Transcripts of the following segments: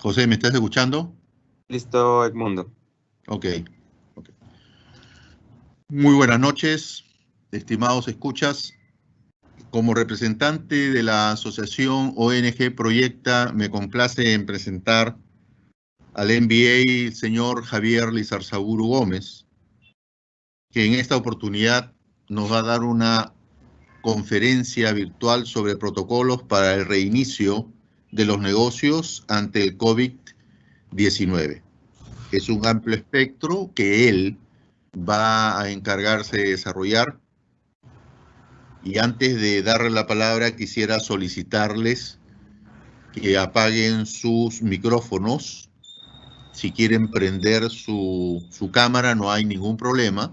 José, ¿me estás escuchando? Listo, Edmundo. Ok. Muy buenas noches, estimados escuchas. Como representante de la asociación ONG Proyecta, me complace en presentar al MBA, el señor Javier Lizarzaburu Gómez, que en esta oportunidad nos va a dar una conferencia virtual sobre protocolos para el reinicio de los negocios ante el COVID-19. Es un amplio espectro que él va a encargarse de desarrollar. Y antes de darle la palabra, quisiera solicitarles que apaguen sus micrófonos. Si quieren prender su cámara, no hay ningún problema.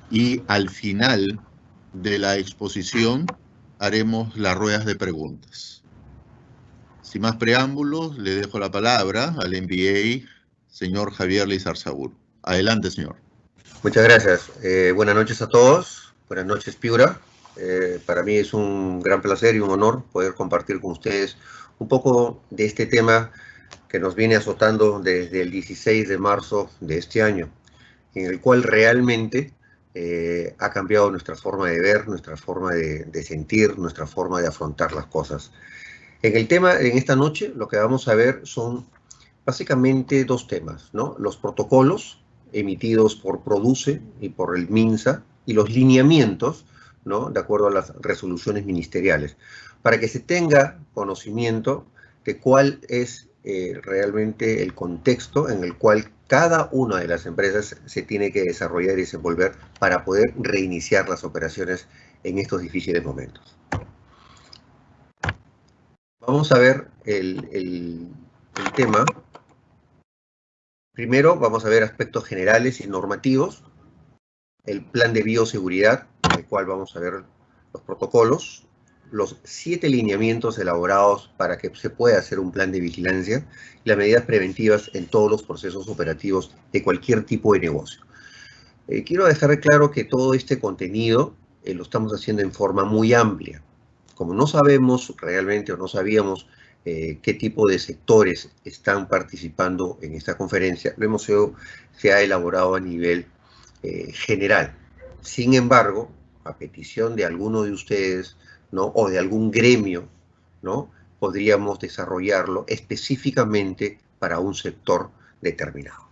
Y al final de la exposición, haremos las ruedas de preguntas. Sin más preámbulos, le dejo la palabra al MBA, señor Javier Lizarzaburu. Adelante, señor. Muchas gracias. Buenas noches a todos. Buenas noches, Piura. Para mí es un gran placer y un honor poder compartir con ustedes un poco de este tema que nos viene azotando desde el 16 de marzo de este año, en el cual realmente ha cambiado nuestra forma de ver, nuestra forma de sentir, nuestra forma de afrontar las cosas. En esta noche, lo que vamos a ver son básicamente dos temas, ¿no? Los protocolos emitidos por PRODUCE y por el MINSA y los lineamientos, ¿no?, de acuerdo a las resoluciones ministeriales, para que se tenga conocimiento de cuál es realmente el contexto en el cual cada una de las empresas se tiene que desarrollar y desenvolver para poder reiniciar las operaciones en estos difíciles momentos. Vamos a ver el tema. Primero vamos a ver aspectos generales y normativos, el plan de bioseguridad, en el cual vamos a ver los protocolos, los 7 lineamientos elaborados para que se pueda hacer un plan de vigilancia y las medidas preventivas en todos los procesos operativos de cualquier tipo de negocio. Quiero dejar claro que todo este contenido lo estamos haciendo en forma muy amplia. Como no sabemos realmente o no sabíamos qué tipo de sectores están participando en esta conferencia, se ha elaborado a nivel general. Sin embargo, a petición de alguno de ustedes, ¿no?, o de algún gremio, ¿no?, podríamos desarrollarlo específicamente para un sector determinado.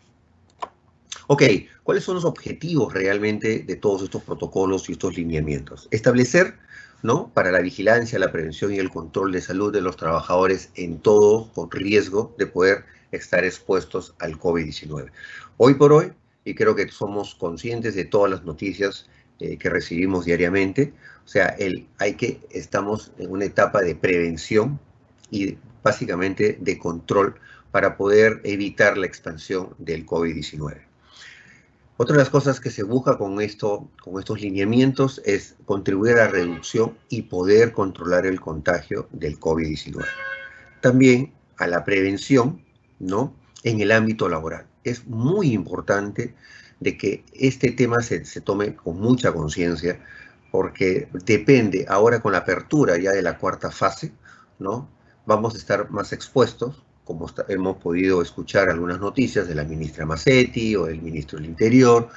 Ok, ¿cuáles son los objetivos realmente de todos estos protocolos y estos lineamientos? Establecer, ¿no?, para la vigilancia, la prevención y el control de salud de los trabajadores en todo con riesgo de poder estar expuestos al COVID-19. Hoy por hoy, y creo que somos conscientes de todas las noticias que recibimos diariamente, o sea, estamos en una etapa de prevención y básicamente de control para poder evitar la expansión del COVID-19. Otra de las cosas que se busca con estos lineamientos es contribuir a la reducción y poder controlar el contagio del COVID-19. También a la prevención, ¿no?, en el ámbito laboral. Es muy importante de que este tema se tome con mucha conciencia, porque depende, ahora con la apertura ya de la cuarta fase, ¿no?, vamos a estar más expuestos, como hemos podido escuchar algunas noticias de la ministra Massetti o del ministro del Interior,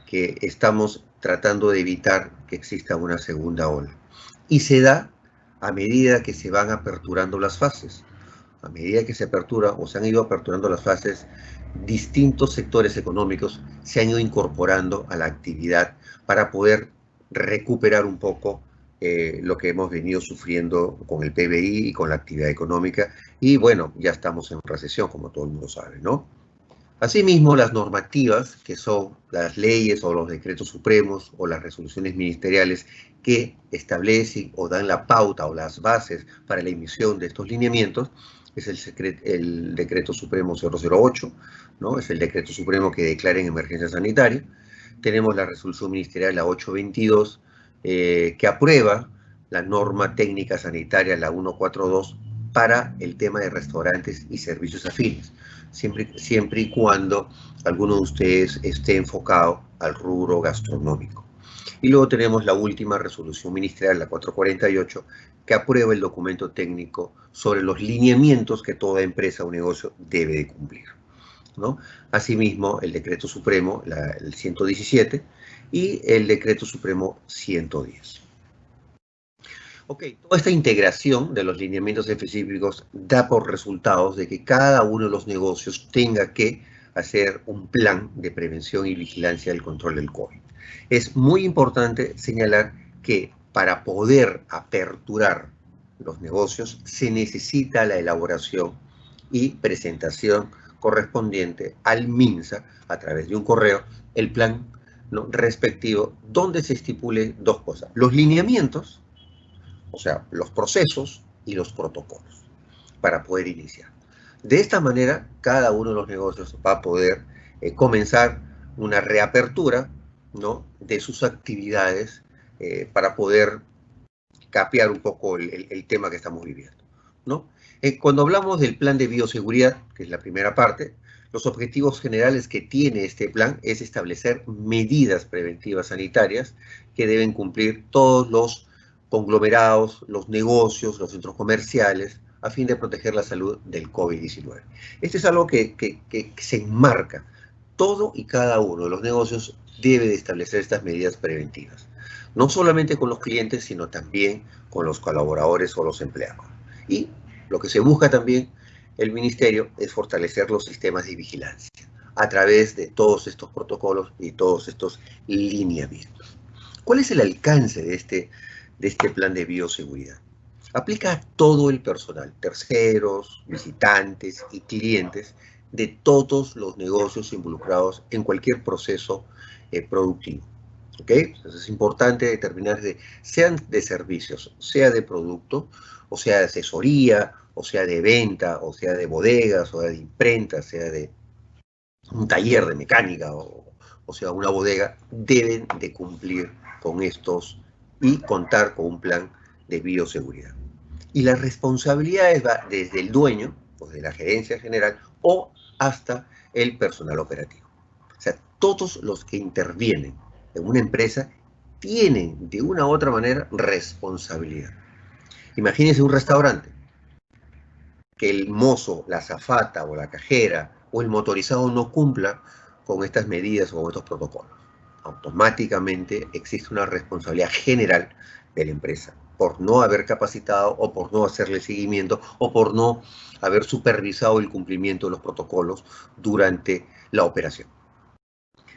que estamos tratando de evitar que exista una segunda ola. Y se da a medida que se van aperturando las fases. A medida que se apertura o se han ido aperturando las fases, distintos sectores económicos se han ido incorporando a la actividad para poder recuperar un poco lo que hemos venido sufriendo con el PBI y con la actividad económica. Y bueno, ya estamos en recesión, como todo el mundo sabe, ¿no? Asimismo, las normativas, que son las leyes o los decretos supremos o las resoluciones ministeriales que establecen o dan la pauta o las bases para la emisión de estos lineamientos, es el decreto supremo 008, ¿no? Es el decreto supremo que declara en emergencia sanitaria. Tenemos la resolución ministerial, la 822, que aprueba la norma técnica sanitaria, la 142, para el tema de restaurantes y servicios afines, siempre y cuando alguno de ustedes esté enfocado al rubro gastronómico. Y luego tenemos la última resolución ministerial, la 448, que aprueba el documento técnico sobre los lineamientos que toda empresa o negocio debe de cumplir, ¿no? Asimismo, el decreto supremo, el 117, y el decreto supremo 110. Ok, toda esta integración de los lineamientos específicos da por resultados de que cada uno de los negocios tenga que hacer un plan de prevención y vigilancia del control del COVID. Es muy importante señalar que para poder aperturar los negocios se necesita la elaboración y presentación correspondiente al MINSA a través de un correo, el plan, ¿no?, respectivo, donde se estipule dos cosas: los lineamientos, o sea, los procesos y los protocolos para poder iniciar. De esta manera, cada uno de los negocios va a poder comenzar una reapertura, ¿no?, de sus actividades para poder capear un poco el tema que estamos viviendo, ¿no? Cuando hablamos del plan de bioseguridad, que es la primera parte, los objetivos generales que tiene este plan es establecer medidas preventivas sanitarias que deben cumplir todos los conglomerados, los negocios, los centros comerciales, a fin de proteger la salud del COVID-19. Este es algo que se enmarca. Todo y cada uno de los negocios debe de establecer estas medidas preventivas, no solamente con los clientes, sino también con los colaboradores o los empleados. Y lo que se busca también el Ministerio es fortalecer los sistemas de vigilancia a través de todos estos protocolos y todos estos lineamientos. ¿Cuál es el alcance de este plan de bioseguridad? Aplica a todo el personal, terceros, visitantes y clientes de todos los negocios involucrados en cualquier proceso productivo. ¿Ok? Entonces es importante determinar sean de servicios, sea de producto, o sea de asesoría, o sea de venta, o sea de bodegas, o de imprenta, sea de un taller de mecánica, o sea una bodega, deben de cumplir con estos y contar con un plan de bioseguridad. Y las responsabilidades va desde el dueño, pues de la gerencia general, o hasta el personal operativo. O sea, todos los que intervienen en una empresa tienen de una u otra manera responsabilidad. Imagínense un restaurante, que el mozo, la azafata o la cajera o el motorizado no cumpla con estas medidas o con estos protocolos. Automáticamente existe una responsabilidad general de la empresa por no haber capacitado o por no hacerle seguimiento o por no haber supervisado el cumplimiento de los protocolos durante la operación.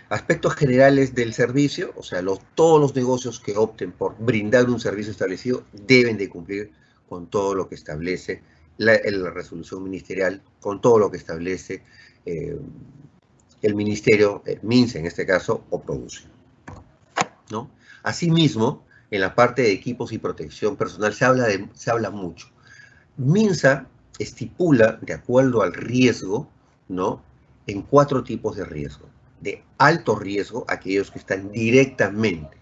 Aspectos generales del servicio, o sea, todos los negocios que opten por brindar un servicio establecido deben de cumplir con todo lo que establece la resolución ministerial, con todo lo que establece el ministerio, MINSA en este caso, o produce, ¿no? Asimismo, en la parte de equipos y protección personal se habla mucho. MINSA estipula, de acuerdo al riesgo, ¿no?, en 4 tipos de riesgo. De alto riesgo, aquellos que están directamente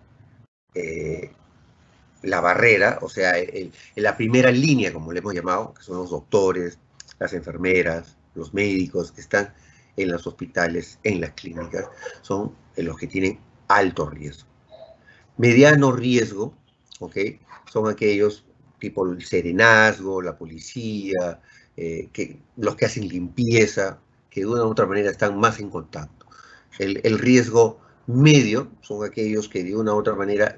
la barrera, o sea, en la primera línea, como le hemos llamado, que son los doctores, las enfermeras, los médicos que están en los hospitales, en las clínicas, son los que tienen alto riesgo. Mediano riesgo, ¿ok?, son aquellos tipo el serenazgo, la policía, los que hacen limpieza, que de una u otra manera están más en contacto. El riesgo medio son aquellos que de una u otra manera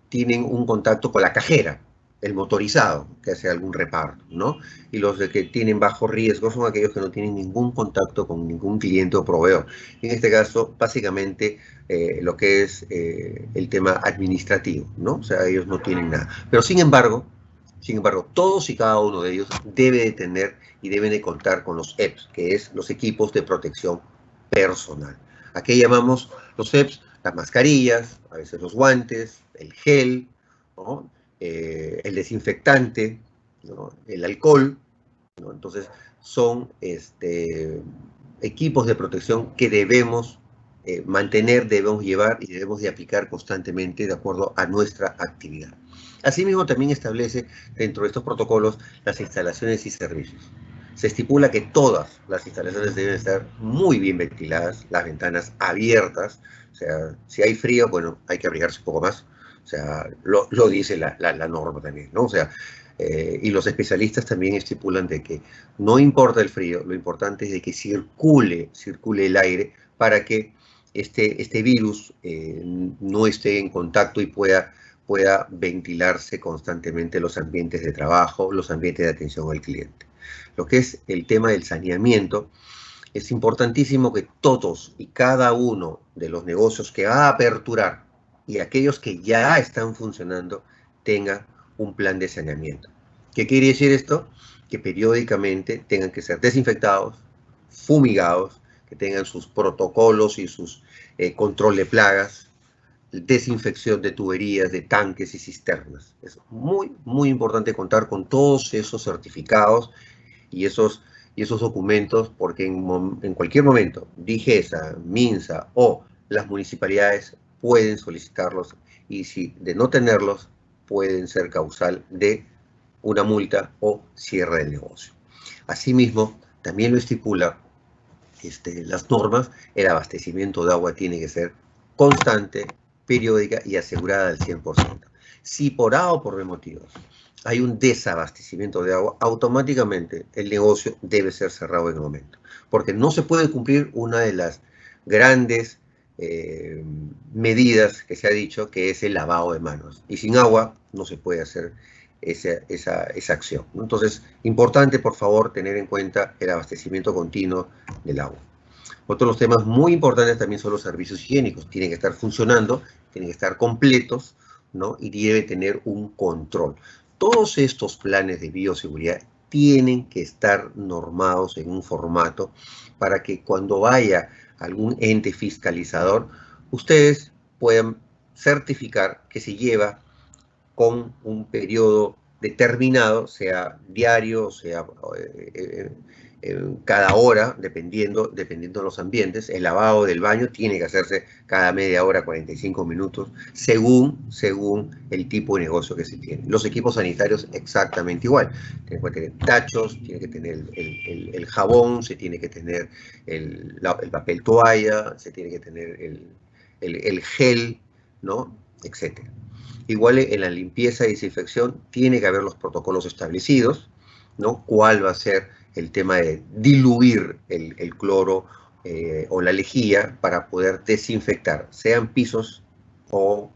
tienen un contacto con la cajera, el motorizado, que hace algún reparto, ¿no? Y los de que tienen bajo riesgo son aquellos que no tienen ningún contacto con ningún cliente o proveedor. En este caso, básicamente, lo que es el tema administrativo, ¿no? O sea, ellos no tienen nada. Pero sin embargo, todos y cada uno de ellos debe de tener y deben de contar con los EPS, que es los equipos de protección personal. ¿A qué llamamos los EPS? Las mascarillas, a veces los guantes, el gel, ¿no?, el desinfectante, ¿no?, el alcohol, ¿no? Entonces, son equipos de protección que debemos mantener, debemos llevar y debemos de aplicar constantemente de acuerdo a nuestra actividad. Asimismo, también establece dentro de estos protocolos las instalaciones y servicios. Se estipula que todas las instalaciones deben estar muy bien ventiladas, las ventanas abiertas, O sea, si hay frío, bueno, hay que abrigarse un poco más. O sea, lo dice la norma también, ¿no? O sea, y los especialistas también estipulan de que no importa el frío, lo importante es de que circule el aire para que este virus no esté en contacto y pueda ventilarse constantemente los ambientes de trabajo, los ambientes de atención al cliente. Lo que es el tema del saneamiento, es importantísimo que todos y cada uno de los negocios que va a aperturar y aquellos que ya están funcionando tengan un plan de saneamiento. ¿Qué quiere decir esto? Que periódicamente tengan que ser desinfectados, fumigados, que tengan sus protocolos y sus control de plagas, desinfección de tuberías, de tanques y cisternas. Es muy, muy importante contar con todos esos certificados y esos documentos, porque en cualquier momento, DIGESA, MINSA o las municipalidades pueden solicitarlos, y si de no tenerlos, pueden ser causal de una multa o cierre del negocio. Asimismo, también lo estipula las normas, el abastecimiento de agua tiene que ser constante, periódica y asegurada al 100%. Si por A o por B motivos hay un desabastecimiento de agua, automáticamente el negocio debe ser cerrado en el momento, porque no se puede cumplir una de las grandes medidas que se ha dicho, que es el lavado de manos, y sin agua no se puede hacer esa acción, ¿no? Entonces, importante, por favor, tener en cuenta el abastecimiento continuo del agua. Otro de los temas muy importantes también son los servicios higiénicos. Tienen que estar funcionando, tienen que estar completos, ¿no? Y debe tener un control. Todos estos planes de bioseguridad tienen que estar normados en un formato para que cuando vaya algún ente fiscalizador, ustedes puedan certificar que se lleva con un periodo determinado, sea diario, sea cada hora, dependiendo de los ambientes. El lavado del baño tiene que hacerse cada media hora, 45 minutos, según el tipo de negocio que se tiene. Los equipos sanitarios exactamente igual. Tiene que tener tachos, tiene que tener el jabón, se tiene que tener el papel toalla, se tiene que tener el gel, ¿no? Etcétera. Igual en la limpieza y desinfección tiene que haber los protocolos establecidos, ¿no? ¿Cuál va a ser el tema de diluir el cloro o la lejía para poder desinfectar, sean pisos o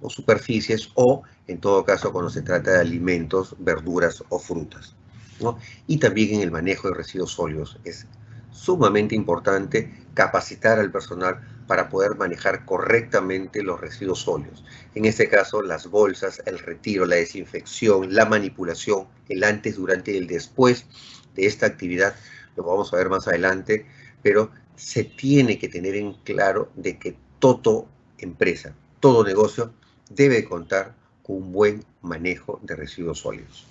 superficies, o en todo caso cuando se trata de alimentos, verduras o frutas, ¿no? Y también en el manejo de residuos sólidos es sumamente importante capacitar al personal para poder manejar correctamente los residuos sólidos. En este caso, las bolsas, el retiro, la desinfección, la manipulación, el antes, durante y el después de esta actividad, lo vamos a ver más adelante, pero se tiene que tener en claro de que toda empresa, todo negocio debe contar con un buen manejo de residuos sólidos.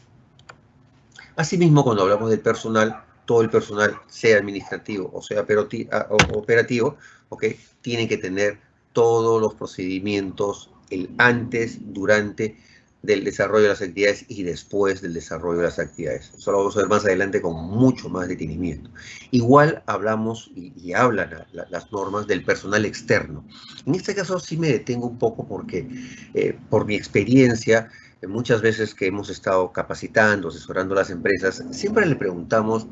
Asimismo, cuando hablamos del personal, todo el personal, sea administrativo o sea operativo, ¿okay? Tienen que tener todos los procedimientos, el antes, durante del desarrollo de las actividades y después del desarrollo de las actividades. Eso lo vamos a ver más adelante con mucho más detenimiento. Igual hablamos y hablan las normas del personal externo. En este caso sí me detengo un poco porque por mi experiencia, muchas veces que hemos estado capacitando, asesorando a las empresas, siempre le preguntamos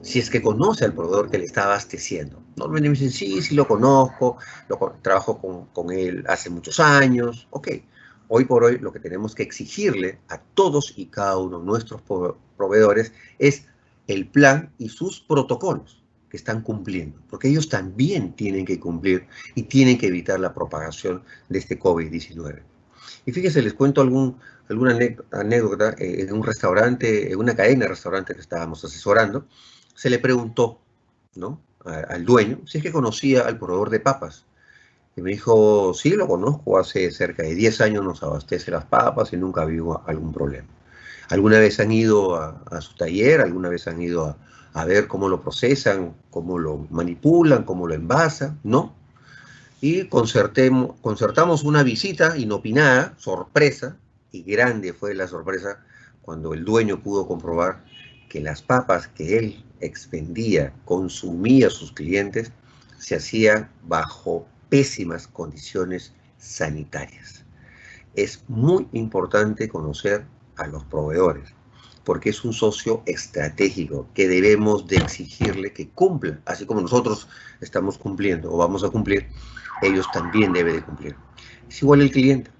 si es que conoce al proveedor que le está abasteciendo. Normalmente me dicen, sí lo conozco, trabajo con él hace muchos años. Ok, hoy por hoy lo que tenemos que exigirle a todos y cada uno de nuestros proveedores es el plan y sus protocolos que están cumpliendo, porque ellos también tienen que cumplir y tienen que evitar la propagación de este COVID-19. Y fíjense, les cuento alguna anécdota. En un restaurante, en una cadena de restaurantes que estábamos asesorando, se le preguntó, ¿no?, al dueño si es que conocía al proveedor de papas. Y me dijo, sí, lo conozco, hace cerca de 10 años nos abastece las papas y nunca ha habido algún problema. ¿Alguna vez han ido a su taller? ¿Alguna vez han ido a ver cómo lo procesan, cómo lo manipulan, cómo lo envasan? No. Y concertamos una visita inopinada, sorpresa, y grande fue la sorpresa cuando el dueño pudo comprobar que las papas que él expendía, consumía a sus clientes, se hacían bajo pésimas condiciones sanitarias. Es muy importante conocer a los proveedores, porque es un socio estratégico que debemos de exigirle que cumpla, así como nosotros estamos cumpliendo o vamos a cumplir, ellos también deben de cumplir. Es igual el cliente.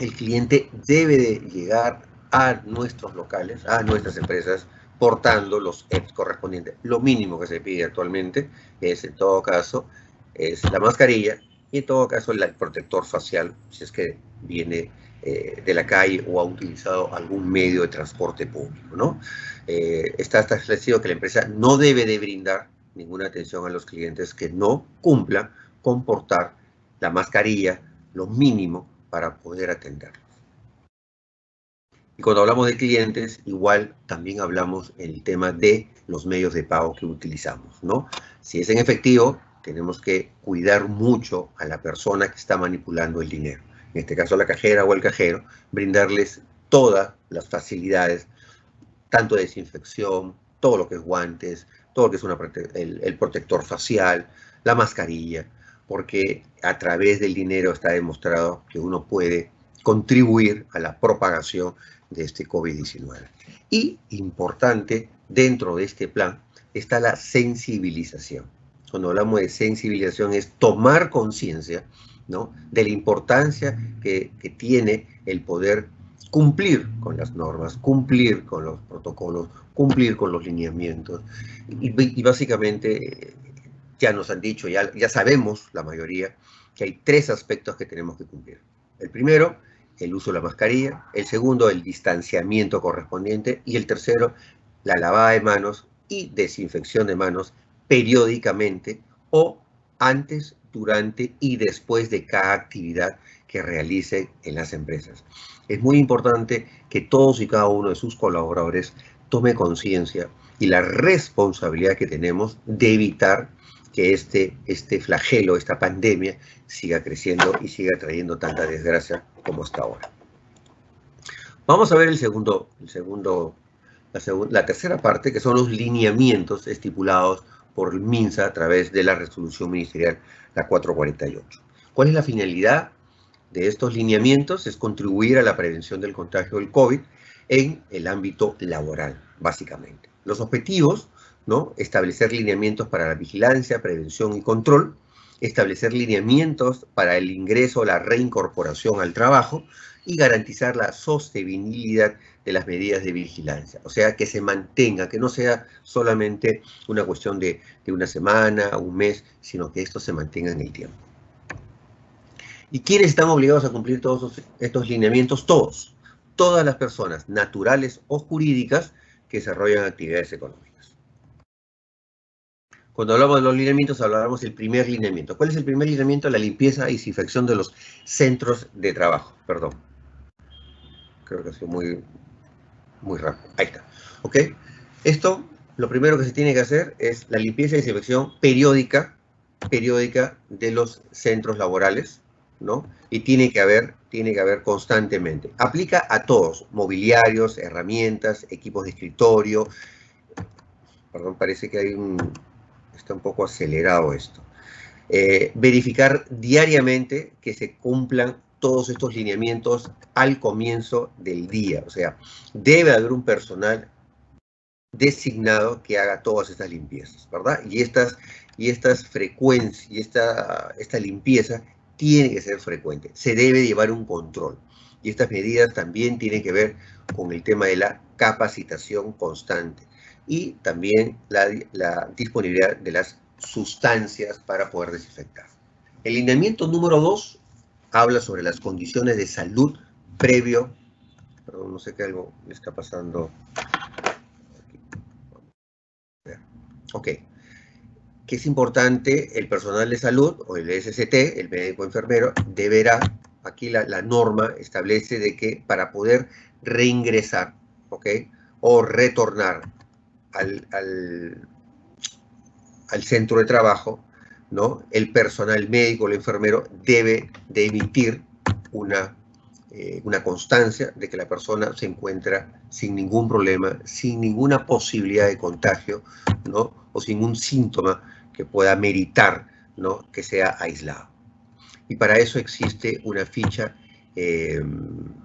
El cliente debe de llegar a nuestros locales, a nuestras empresas, portando los EPS correspondientes. Lo mínimo que se pide actualmente es, en todo caso, es la mascarilla y en todo caso el protector facial, si es que viene de la calle o ha utilizado algún medio de transporte público, ¿no? Está establecido que la empresa no debe de brindar ninguna atención a los clientes que no cumplan con portar la mascarilla, lo mínimo para poder atenderlos. Y cuando hablamos de clientes, igual también hablamos el tema de los medios de pago que utilizamos, ¿no? Si es en efectivo, tenemos que cuidar mucho a la persona que está manipulando el dinero. En este caso, la cajera o el cajero, brindarles todas las facilidades, tanto de desinfección, todo lo que es guantes, todo lo que es el protector facial, la mascarilla, porque a través del dinero está demostrado que uno puede contribuir a la propagación de este COVID-19. Y importante, dentro de este plan está la sensibilización. Cuando hablamos de sensibilización es tomar conciencia, ¿no?, de la importancia que tiene el poder cumplir con las normas, cumplir con los protocolos, cumplir con los lineamientos. Y básicamente ya nos han dicho, ya sabemos la mayoría, que hay 3 aspectos que tenemos que cumplir. El primero, el uso de la mascarilla. El segundo, el distanciamiento correspondiente. Y el tercero, la lavada de manos y desinfección de manos periódicamente o antes, durante y después de cada actividad que realicen en las empresas. Es muy importante que todos y cada uno de sus colaboradores tome conciencia y la responsabilidad que tenemos de evitar que este flagelo, esta pandemia, siga creciendo y siga trayendo tanta desgracia como hasta ahora. Vamos a ver la tercera parte, que son los lineamientos estipulados por el MINSA a través de la resolución ministerial, la 448. ¿Cuál es la finalidad de estos lineamientos? Es contribuir a la prevención del contagio del COVID en el ámbito laboral, básicamente. Los objetivos, ¿no?, establecer lineamientos para la vigilancia, prevención y control, establecer lineamientos para el ingreso o la reincorporación al trabajo y garantizar la sostenibilidad de las medidas de vigilancia. O sea, que se mantenga, que no sea solamente una cuestión de una semana, un mes, sino que esto se mantenga en el tiempo. ¿Y quiénes están obligados a cumplir todos estos lineamientos? Todos. Todas las personas, naturales o jurídicas, que desarrollan actividades económicas. Cuando hablamos de los lineamientos, hablamos del primer lineamiento. ¿Cuál es el primer lineamiento? La limpieza y desinfección de los centros de trabajo. Perdón. Creo que ha sido muy rápido. Ahí está. ¿Ok? Esto, lo primero que se tiene que hacer es la limpieza y desinfección periódica de los centros laborales, ¿no? Y tiene que haber constantemente. Aplica a todos, mobiliarios, herramientas, equipos de escritorio. Perdón, parece que está un poco acelerado esto. Verificar diariamente que se cumplan todos estos lineamientos al comienzo del día. O sea, debe haber un personal designado que haga todas estas limpiezas, ¿verdad? Y estas frecuencias, y esta limpieza tiene que ser frecuente. Se debe llevar un control. Y estas medidas también tienen que ver con el tema de la capacitación constante y también la disponibilidad de las sustancias para poder desinfectar. El lineamiento número 2 habla sobre las condiciones de salud previo. Perdón, no sé qué algo me está pasando. Ok. Que es importante, el personal de salud o el SST, el médico enfermero, deberá, aquí la norma establece de que para poder reingresar, ¿ok?, o retornar al centro de trabajo, ¿no?, el personal médico o el enfermero debe de emitir una constancia de que la persona se encuentra sin ningún problema, sin ninguna posibilidad de contagio, ¿no?, o sin un síntoma que pueda meritar, ¿no?, que sea aislado. Y para eso existe una ficha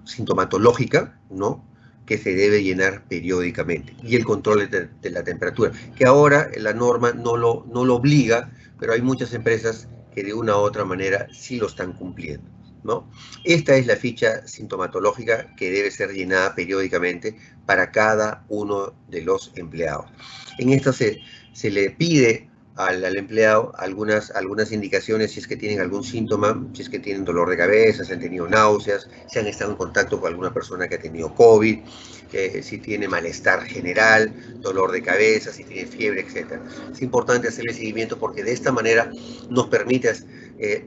sintomatológica, ¿no?, que se debe llenar periódicamente, y el control de la temperatura, que ahora la norma no lo obliga, pero hay muchas empresas que de una u otra manera sí lo están cumpliendo, ¿no? Esta es la ficha sintomatológica que debe ser llenada periódicamente para cada uno de los empleados. En esta se le pide al empleado algunas indicaciones si es que tienen algún síntoma, si es que tienen dolor de cabeza, si han tenido náuseas, si han estado en contacto con alguna persona que ha tenido COVID, si tiene malestar general, dolor de cabeza, si tiene fiebre, etc. Es importante hacerle seguimiento porque de esta manera nos permite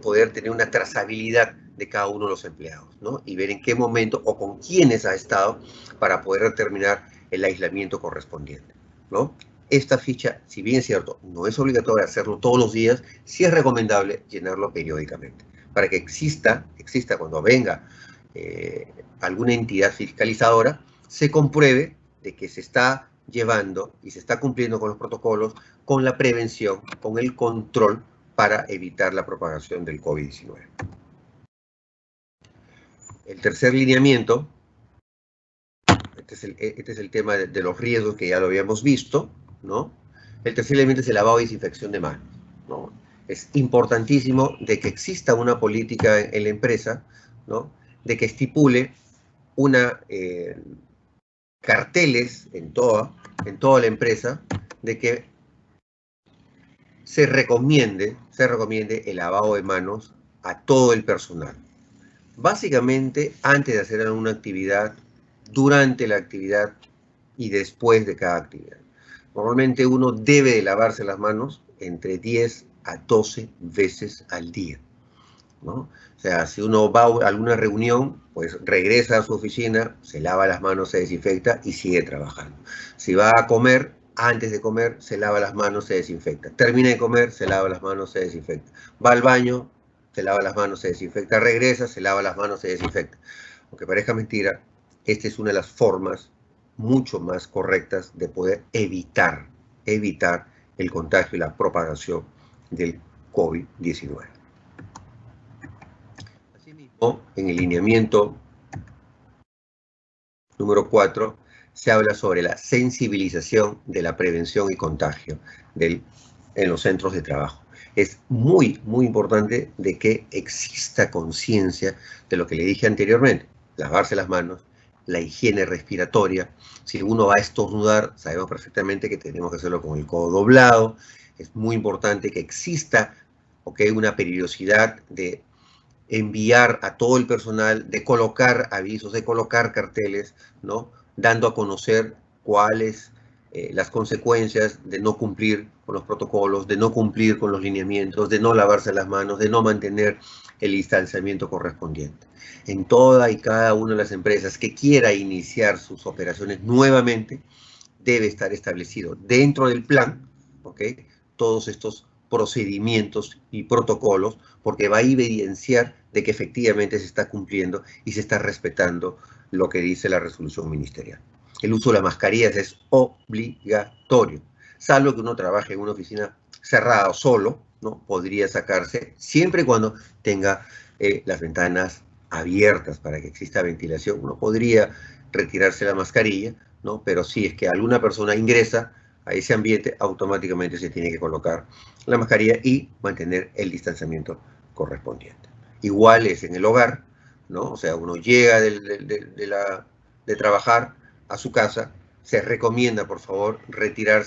poder tener una trazabilidad de cada uno de los empleados, ¿no? Y ver en qué momento o con quiénes ha estado para poder determinar el aislamiento correspondiente, ¿no? Esta ficha, si bien es cierto, no es obligatorio hacerlo todos los días, sí es recomendable llenarlo periódicamente, para que exista cuando venga alguna entidad fiscalizadora, se compruebe de que se está llevando y se está cumpliendo con los protocolos, con la prevención, con el control para evitar la propagación del COVID-19. El tercer lineamiento, este es el tema de los riesgos que ya lo habíamos visto, ¿no? El tercer elemento es el lavado y desinfección de manos, ¿no? Es importantísimo de que exista una política en la empresa, ¿no?, de que estipule carteles en toda la empresa de que se recomiende el lavado de manos a todo el personal. Básicamente, antes de hacer alguna actividad, durante la actividad y después de cada actividad. Normalmente uno debe de lavarse las manos entre 10 a 12 veces al día, ¿no? O sea, si uno va a alguna reunión, pues regresa a su oficina, se lava las manos, se desinfecta y sigue trabajando. Si va a comer, antes de comer, se lava las manos, se desinfecta. Termina de comer, se lava las manos, se desinfecta. Va al baño, se lava las manos, se desinfecta. Regresa, se lava las manos, se desinfecta. Aunque parezca mentira, esta es una de las formas mucho más correctas de poder evitar el contagio y la propagación del COVID-19. Asimismo, en el lineamiento número 4 se habla sobre la sensibilización de la prevención y contagio en los centros de trabajo. Es muy, muy importante de que exista conciencia de lo que le dije anteriormente: lavarse las manos, la higiene respiratoria. Si uno va a estornudar, sabemos perfectamente que tenemos que hacerlo con el codo doblado. Es muy importante que exista, una periodicidad de enviar a todo el personal, de colocar avisos, de colocar carteles, ¿no?, dando a conocer cuáles las consecuencias de no cumplir con los protocolos, de no cumplir con los lineamientos, de no lavarse las manos, de no mantener el distanciamiento correspondiente. En toda y cada una de las empresas que quiera iniciar sus operaciones nuevamente, debe estar establecido dentro del plan, todos estos procedimientos y protocolos, porque va a evidenciar de que efectivamente se está cumpliendo y se está respetando lo que dice la resolución ministerial. El uso de las mascarillas es obligatorio, salvo que uno trabaje en una oficina cerrada o solo, ¿no? Podría sacarse siempre y cuando tenga las ventanas abiertas para que exista ventilación. Uno podría retirarse la mascarilla, ¿no? Pero si es que alguna persona ingresa a ese ambiente, automáticamente se tiene que colocar la mascarilla y mantener el distanciamiento correspondiente. Igual es en el hogar, ¿no? O sea, uno llega de trabajar a su casa, se recomienda, por favor, retirar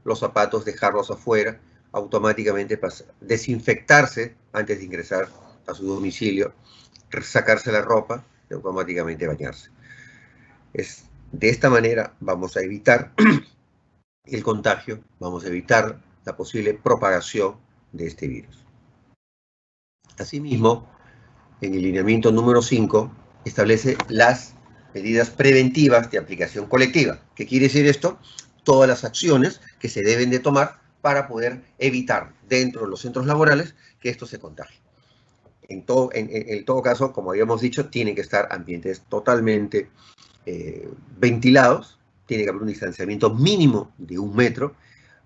los zapatos, dejarlos afuera, automáticamente desinfectarse antes de ingresar a su domicilio, sacarse la ropa y automáticamente bañarse. De esta manera vamos a evitar el contagio, vamos a evitar la posible propagación de este virus. Asimismo, en el lineamiento número 5 establece las medidas preventivas de aplicación colectiva. ¿Qué quiere decir esto? Todas las acciones que se deben de tomar para poder evitar dentro de los centros laborales que esto se contagie. En todo caso, como habíamos dicho, tienen que estar ambientes totalmente ventilados, tiene que haber un distanciamiento mínimo de 1 metro,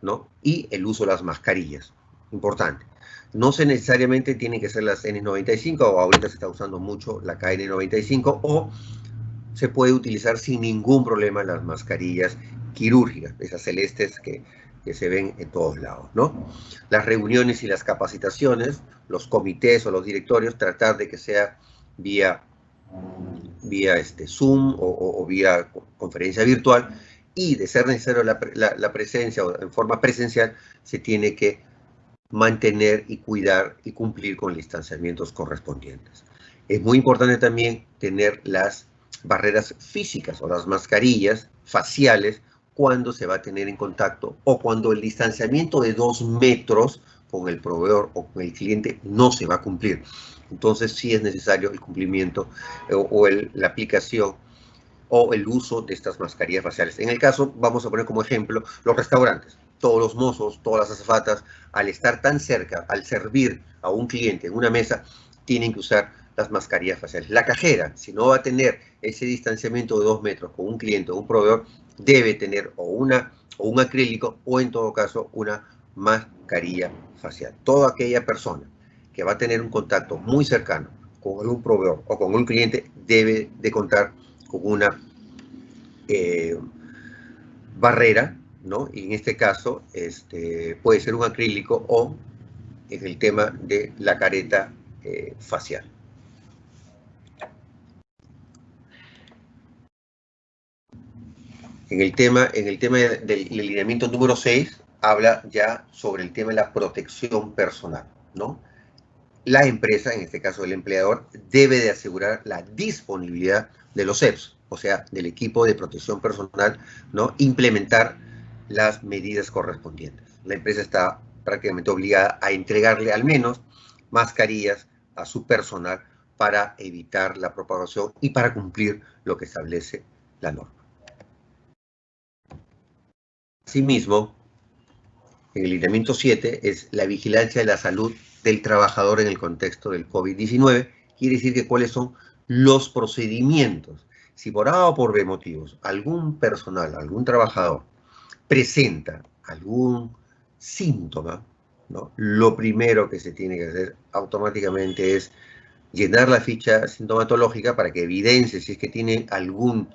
¿no? Y el uso de las mascarillas, importante. No necesariamente tienen que ser las N95, o ahorita se está usando mucho la KN95, o se puede utilizar sin ningún problema las mascarillas quirúrgicas, esas celestes que se ven en todos lados, ¿no? Las reuniones y las capacitaciones, los comités o los directorios, tratar de que sea vía Zoom o vía conferencia virtual, y de ser necesario la presencia o en forma presencial, se tiene que mantener y cuidar y cumplir con los distanciamientos correspondientes. Es muy importante también tener las barreras físicas o las mascarillas faciales cuando se va a tener en contacto o cuando el distanciamiento de 2 metros con el proveedor o con el cliente no se va a cumplir. Entonces sí es necesario el cumplimiento la aplicación o el uso de estas mascarillas faciales. En el caso, vamos a poner como ejemplo, los restaurantes. Todos los mozos, todas las azafatas, al estar tan cerca, al servir a un cliente en una mesa, tienen que usar las mascarillas faciales. La cajera, si no va a tener ese distanciamiento de 2 metros con un cliente o un proveedor, debe tener o un acrílico o en todo caso una mascarilla facial. Toda aquella persona que va a tener un contacto muy cercano con algún proveedor o con un cliente debe de contar con una barrera, ¿no? Y en este caso puede ser un acrílico o en el tema de la careta facial. En el tema del lineamiento número 6, habla ya sobre el tema de la protección personal, ¿no? La empresa, en este caso el empleador, debe de asegurar la disponibilidad de los EPS, o sea, del equipo de protección personal, ¿no? Implementar las medidas correspondientes. La empresa está prácticamente obligada a entregarle al menos mascarillas a su personal para evitar la propagación y para cumplir lo que establece la norma. Asimismo, en el lineamiento 7 es la vigilancia de la salud del trabajador en el contexto del COVID-19. Quiere decir que cuáles son los procedimientos. Si por A o por B motivos algún personal, algún trabajador presenta algún síntoma, ¿no? Lo primero que se tiene que hacer automáticamente es llenar la ficha sintomatológica para que evidencie si es que tiene algún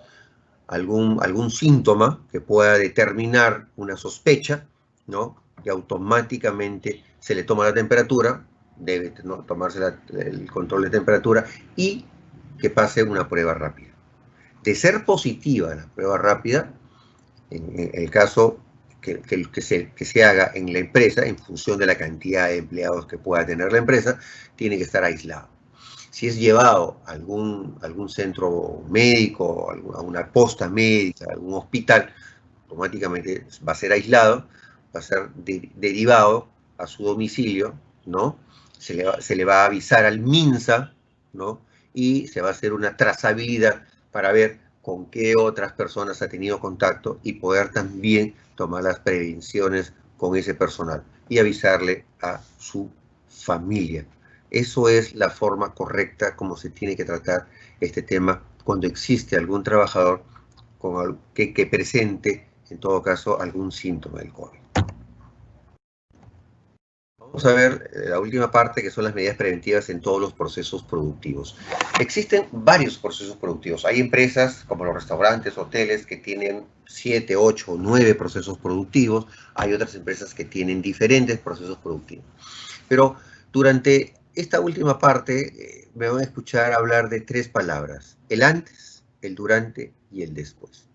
síntoma que pueda determinar una sospecha, ¿no? Y automáticamente se le toma la temperatura, debe, ¿no?, tomarse el control de temperatura y que pase una prueba rápida. De ser positiva la prueba rápida, en el caso que se haga en la empresa, en función de la cantidad de empleados que pueda tener la empresa, tiene que estar aislado. Si es llevado a algún centro médico, a una posta médica, a algún hospital, automáticamente va a ser aislado, va a ser derivado a su domicilio, ¿no? Se le va a avisar al MINSA, ¿no? Y se va a hacer una trazabilidad para ver con qué otras personas ha tenido contacto y poder también tomar las prevenciones con ese personal y avisarle a su familia. Eso es la forma correcta como se tiene que tratar este tema cuando existe algún trabajador que presente, en todo caso, algún síntoma del COVID. Vamos a ver la última parte, que son las medidas preventivas en todos los procesos productivos. Existen varios procesos productivos. Hay empresas como los restaurantes, hoteles, que tienen 7, 8 o 9 procesos productivos. Hay otras empresas que tienen diferentes procesos productivos. Pero durante esta última parte me van a escuchar hablar de 3 palabras: el antes, el durante y el después.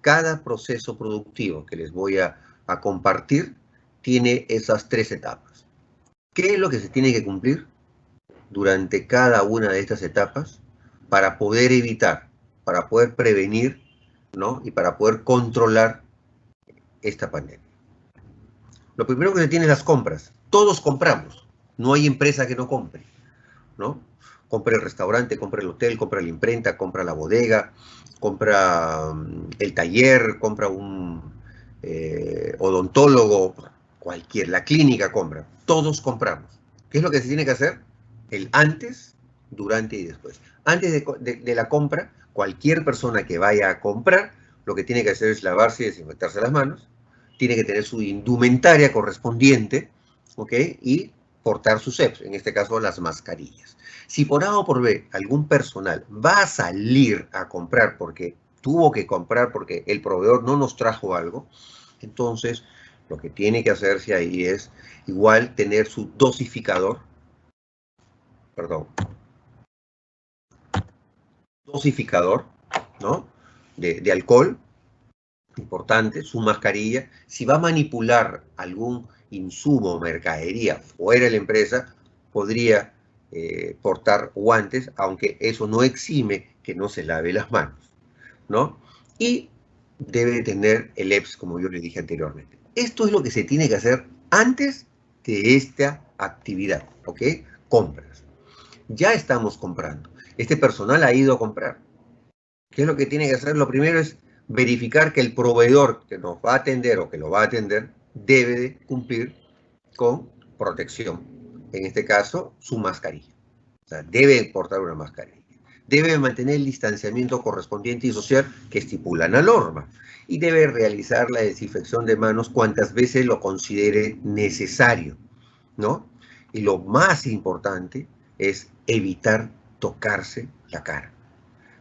Cada proceso productivo que les voy a compartir tiene esas 3 etapas. ¿Qué es lo que se tiene que cumplir durante cada una de estas etapas para poder evitar, para poder prevenir, ¿no?, y para poder controlar esta pandemia? Lo primero que se tiene es las compras. Todos compramos. No hay empresa que no compre, ¿no? Compra el restaurante, compra el hotel, compra la imprenta, compra la bodega, compra el taller, compra un odontólogo, la clínica compra. Todos compramos. ¿Qué es lo que se tiene que hacer? El antes, durante y después. Antes de la compra, cualquier persona que vaya a comprar, lo que tiene que hacer es lavarse y desinfectarse las manos. Tiene que tener su indumentaria correspondiente, ¿ok? Y portar sus EPS, en este caso las mascarillas. Si por A o por B algún personal va a salir a comprar porque tuvo que comprar porque el proveedor no nos trajo algo, entonces lo que tiene que hacerse ahí es igual tener su dosificador, ¿no? De alcohol, importante, su mascarilla. Si va a manipular algún insumo o mercadería fuera de la empresa, podría portar guantes, aunque eso no exime que no se lave las manos, ¿no? Y debe tener el EPS, como yo le dije anteriormente. Esto es lo que se tiene que hacer antes de esta actividad, ¿ok? Compras. Ya estamos comprando. Este personal ha ido a comprar. ¿Qué es lo que tiene que hacer? Lo primero es verificar que el proveedor que nos va a atender o que lo va a atender debe de cumplir con protección. En este caso, su mascarilla. O sea, debe portar una mascarilla. Debe mantener el distanciamiento correspondiente y social que estipula la norma. Y debe realizar la desinfección de manos cuantas veces lo considere necesario, ¿no? Y lo más importante es evitar tocarse la cara.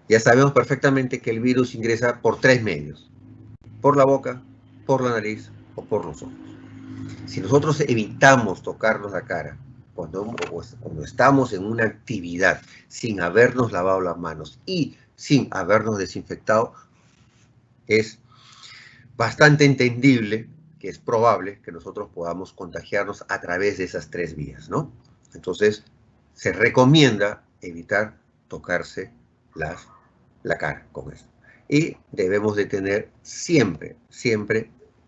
Ya sabemos perfectamente que el virus ingresa por 3 medios: por la boca, por la nariz o por los ojos. Si nosotros evitamos tocarnos la cara cuando estamos en una actividad sin habernos lavado las manos y sin habernos desinfectado, es bastante entendible que es probable que nosotros podamos contagiarnos a través de esas 3 vías, ¿no? Entonces, se recomienda evitar tocarse la cara con esto. Y debemos de tener siempre,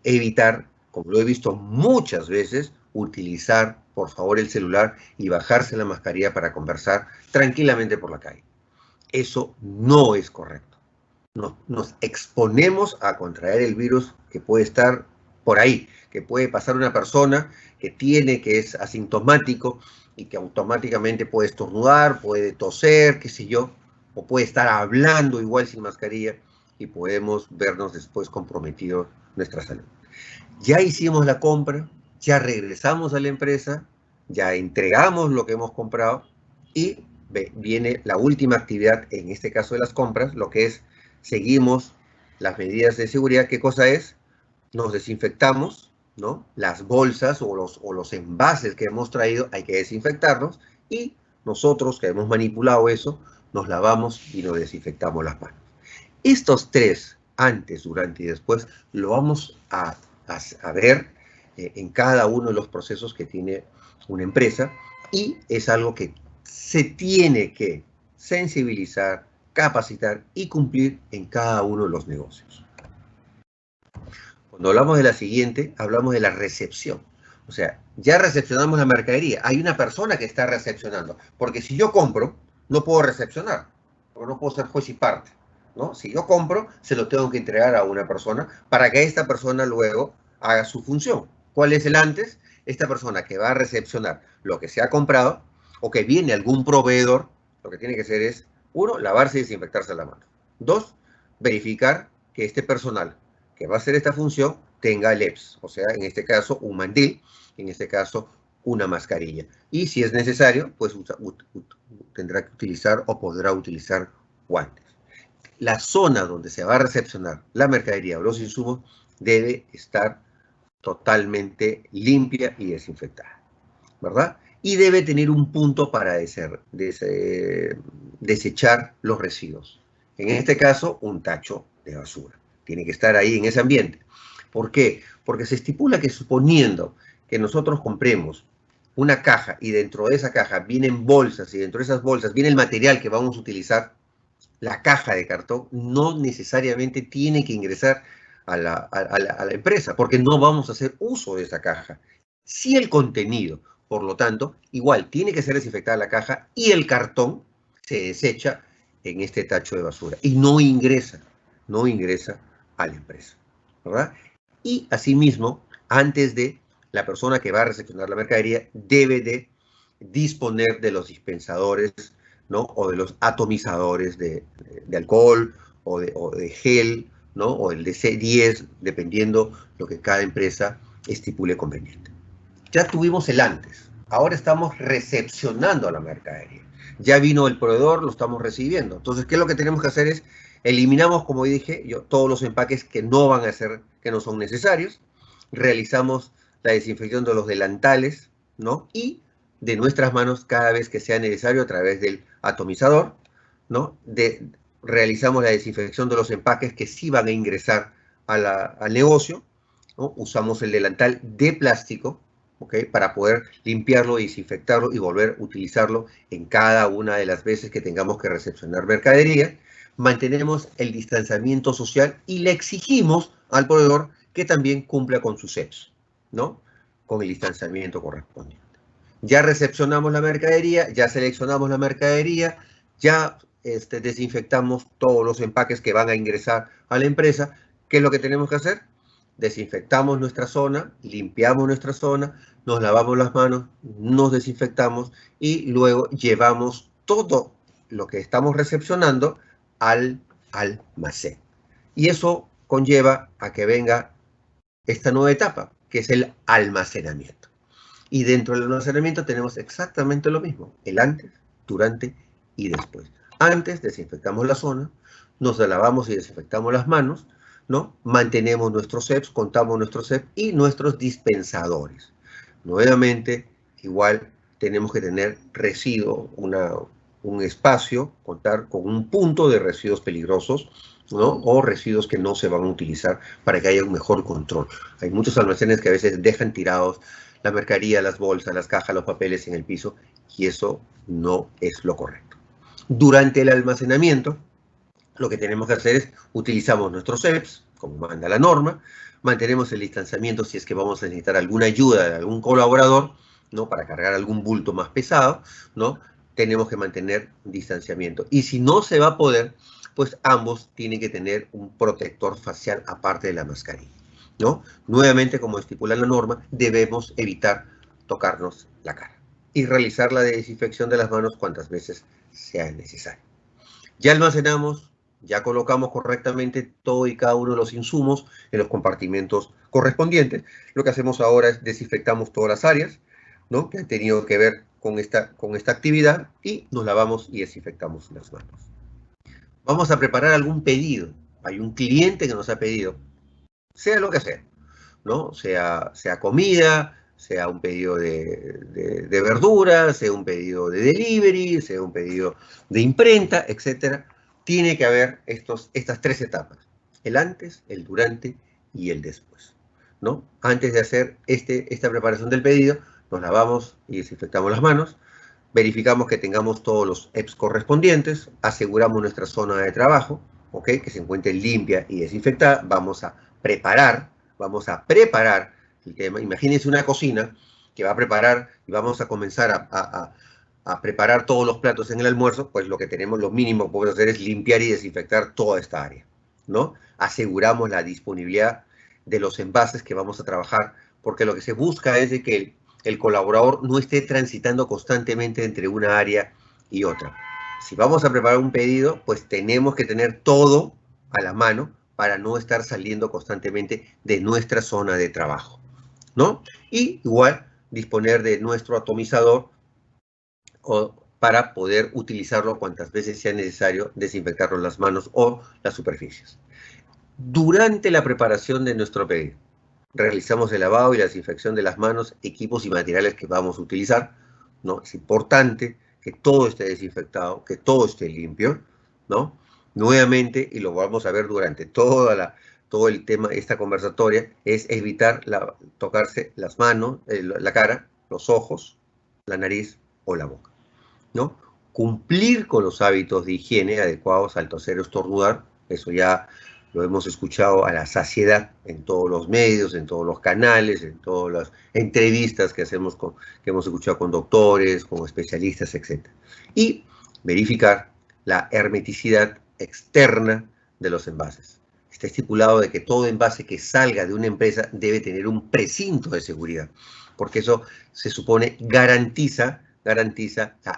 evitar, como lo he visto muchas veces, utilizar, por favor, el celular y bajarse la mascarilla para conversar tranquilamente por la calle. Eso no es correcto. Nos exponemos a contraer el virus que puede estar por ahí, que puede pasar una persona que es asintomático y que automáticamente puede estornudar, puede toser, qué sé yo, o puede estar hablando igual sin mascarilla y podemos vernos después comprometidos nuestra salud. Ya hicimos la compra, ya regresamos a la empresa, ya entregamos lo que hemos comprado y viene la última actividad, en este caso de las compras, lo que es seguimos las medidas de seguridad. ¿Qué cosa es? Nos desinfectamos, ¿no? Las bolsas o los envases que hemos traído hay que desinfectarlos y nosotros que hemos manipulado eso, nos lavamos y nos desinfectamos las manos. Estos 3, antes, durante y después, lo vamos a ver en cada uno de los procesos que tiene una empresa y es algo que se tiene que sensibilizar, capacitar y cumplir en cada uno de los negocios. Cuando hablamos de la siguiente, hablamos de la recepción. O sea, ya recepcionamos la mercadería. Hay una persona que está recepcionando. Porque si yo compro, no puedo recepcionar. Porque no puedo ser juez y parte, ¿no? Si yo compro, se lo tengo que entregar a una persona para que esta persona luego haga su función. ¿Cuál es el antes? Esta persona que va a recepcionar lo que se ha comprado o que viene algún proveedor, lo que tiene que hacer es, 1, lavarse y desinfectarse la mano. 2, verificar que este personal que va a hacer esta función tenga el EPS, o sea, en este caso un mandil, en este caso una mascarilla. Y si es necesario, pues tendrá que utilizar o podrá utilizar guantes. La zona donde se va a recepcionar la mercadería o los insumos debe estar totalmente limpia y desinfectada, ¿verdad? Y debe tener un punto para desechar los residuos. En este caso, un tacho de basura. Tiene que estar ahí en ese ambiente. ¿Por qué? Porque se estipula que suponiendo que nosotros compremos una caja y dentro de esa caja vienen bolsas y dentro de esas bolsas viene el material que vamos a utilizar, la caja de cartón no necesariamente tiene que ingresar a la empresa porque no vamos a hacer uso de esa caja. Si el contenido, por lo tanto, igual tiene que ser desinfectada la caja y el cartón se desecha en este tacho de basura y no ingresa a la empresa, ¿verdad? Y asimismo, antes de la persona que va a recepcionar la mercadería debe de disponer de los dispensadores, ¿no? O de los atomizadores de alcohol o de gel, ¿no? O el de C10, dependiendo lo que cada empresa estipule conveniente. Ya tuvimos el antes. ahora estamos recepcionando la mercadería. Ya vino el proveedor, lo estamos recibiendo. Entonces, ¿qué es lo que tenemos que hacer? Es eliminamos, como dije, todos los empaques que no van a ser, que no son necesarios. Realizamos la desinfección de los delantales, ¿no? Y de nuestras manos cada vez que sea necesario a través del atomizador, ¿no? Realizamos la desinfección de los empaques que sí van a ingresar al negocio, ¿no? Usamos el delantal de plástico, ¿okay? Para poder limpiarlo, desinfectarlo y volver a utilizarlo en cada una de las veces que tengamos que recepcionar mercadería. Mantenemos el distanciamiento social y le exigimos al proveedor que también cumpla con sus EPS, ¿no? Con el distanciamiento correspondiente. Ya recepcionamos la mercadería, ya seleccionamos la mercadería, ya desinfectamos todos los empaques que van a ingresar a la empresa. ¿Qué es lo que tenemos que hacer? Desinfectamos nuestra zona, limpiamos nuestra zona, nos lavamos las manos, nos desinfectamos y luego llevamos todo lo que estamos recepcionando al almacén. Y eso conlleva a que venga esta nueva etapa, que es el almacenamiento. Y dentro del almacenamiento tenemos exactamente lo mismo, el antes, durante y después. Antes desinfectamos la zona, nos lavamos y desinfectamos las manos, ¿no? Mantenemos nuestros EPS, contamos nuestros EPS y nuestros dispensadores. Nuevamente, igual tenemos que tener residuo, un espacio, contar con un punto de residuos peligrosos, ¿no? O residuos que no se van a utilizar para que haya un mejor control. Hay muchos almacenes que a veces dejan tirados la mercadería, las bolsas, las cajas, los papeles en el piso, y eso no es lo correcto. Durante el almacenamiento, lo que tenemos que hacer es utilizamos nuestros EPS, como manda la norma, mantenemos el distanciamiento si es que vamos a necesitar alguna ayuda de algún colaborador, ¿no? Para cargar algún bulto más pesado, ¿no? Tenemos que mantener distanciamiento. Y si no se va a poder, pues ambos tienen que tener un protector facial aparte de la mascarilla, ¿no? Nuevamente, como estipula la norma, debemos evitar tocarnos la cara y realizar la desinfección de las manos cuantas veces sea necesario. Ya almacenamos, ya colocamos correctamente todo y cada uno de los insumos en los compartimentos correspondientes. Lo que hacemos ahora es desinfectamos todas las áreas, ¿no? Que han tenido que ver con esta actividad y nos lavamos y desinfectamos las manos. Vamos a preparar algún pedido. Hay un cliente que nos ha pedido, sea lo que sea, ¿no? Sea comida, sea un pedido de verduras, sea un pedido de delivery, sea un pedido de imprenta, etcétera. Tiene que haber estas tres etapas: el antes, el durante y el después, ¿no? Antes de hacer esta preparación del pedido, nos lavamos y desinfectamos las manos, verificamos que tengamos todos los EPS correspondientes, aseguramos nuestra zona de trabajo, ¿ok? Que se encuentre limpia y desinfectada. Vamos a preparar el tema. Imagínense una cocina que va a preparar y vamos a comenzar a preparar todos los platos en el almuerzo. Pues lo mínimo que podemos hacer es limpiar y desinfectar toda esta área, ¿no? Aseguramos la disponibilidad de los envases que vamos a trabajar, porque lo que se busca es de que el colaborador no esté transitando constantemente entre una área y otra. Si vamos a preparar un pedido, pues tenemos que tener todo a la mano para no estar saliendo constantemente de nuestra zona de trabajo, ¿no? Y igual disponer de nuestro atomizador para poder utilizarlo cuantas veces sea necesario, desinfectarnos las manos o las superficies. Durante la preparación de nuestro pedido, realizamos el lavado y la desinfección de las manos, equipos y materiales que vamos a utilizar, ¿no? Es importante que todo esté desinfectado, que todo esté limpio, ¿no? Nuevamente, y lo vamos a ver durante todo el tema, esta conversatoria, es evitar tocarse las manos, la cara, los ojos, la nariz o la boca, ¿no? Cumplir con los hábitos de higiene adecuados al toser o estornudar, eso ya lo hemos escuchado a la saciedad en todos los medios, en todos los canales, en todas las entrevistas que hemos escuchado con doctores, con especialistas, etc. Y verificar la hermeticidad externa de los envases. Está estipulado de que todo envase que salga de una empresa debe tener un precinto de seguridad, porque eso se supone garantiza la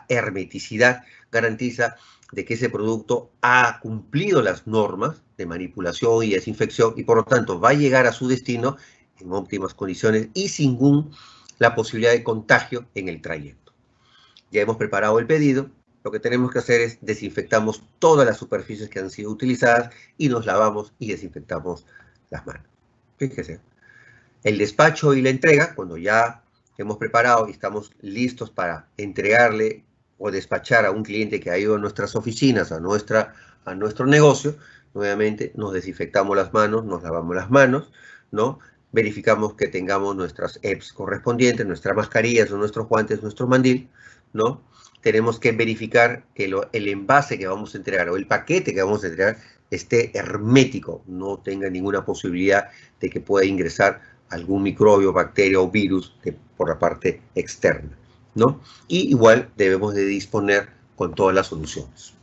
hermeticidad, garantiza de que ese producto ha cumplido las normas de manipulación y desinfección y por lo tanto va a llegar a su destino en óptimas condiciones y sin la posibilidad de contagio en el trayecto. Ya hemos preparado el pedido, lo que tenemos que hacer es desinfectamos todas las superficies que han sido utilizadas y nos lavamos y desinfectamos las manos. Fíjese, el despacho y la entrega, cuando ya hemos preparado y estamos listos para entregarle o despachar a un cliente que ha ido a nuestras oficinas, a nuestro negocio, nuevamente nos desinfectamos las manos, nos lavamos las manos, ¿no? Verificamos que tengamos nuestras EPS correspondientes, nuestras mascarillas o nuestros guantes, nuestro mandil, ¿no? Tenemos que verificar que el envase que vamos a entregar o el paquete que vamos a entregar esté hermético, no tenga ninguna posibilidad de que pueda ingresar algún microbio, bacteria o virus por la parte externa, ¿no? Y igual debemos de disponer con todas las soluciones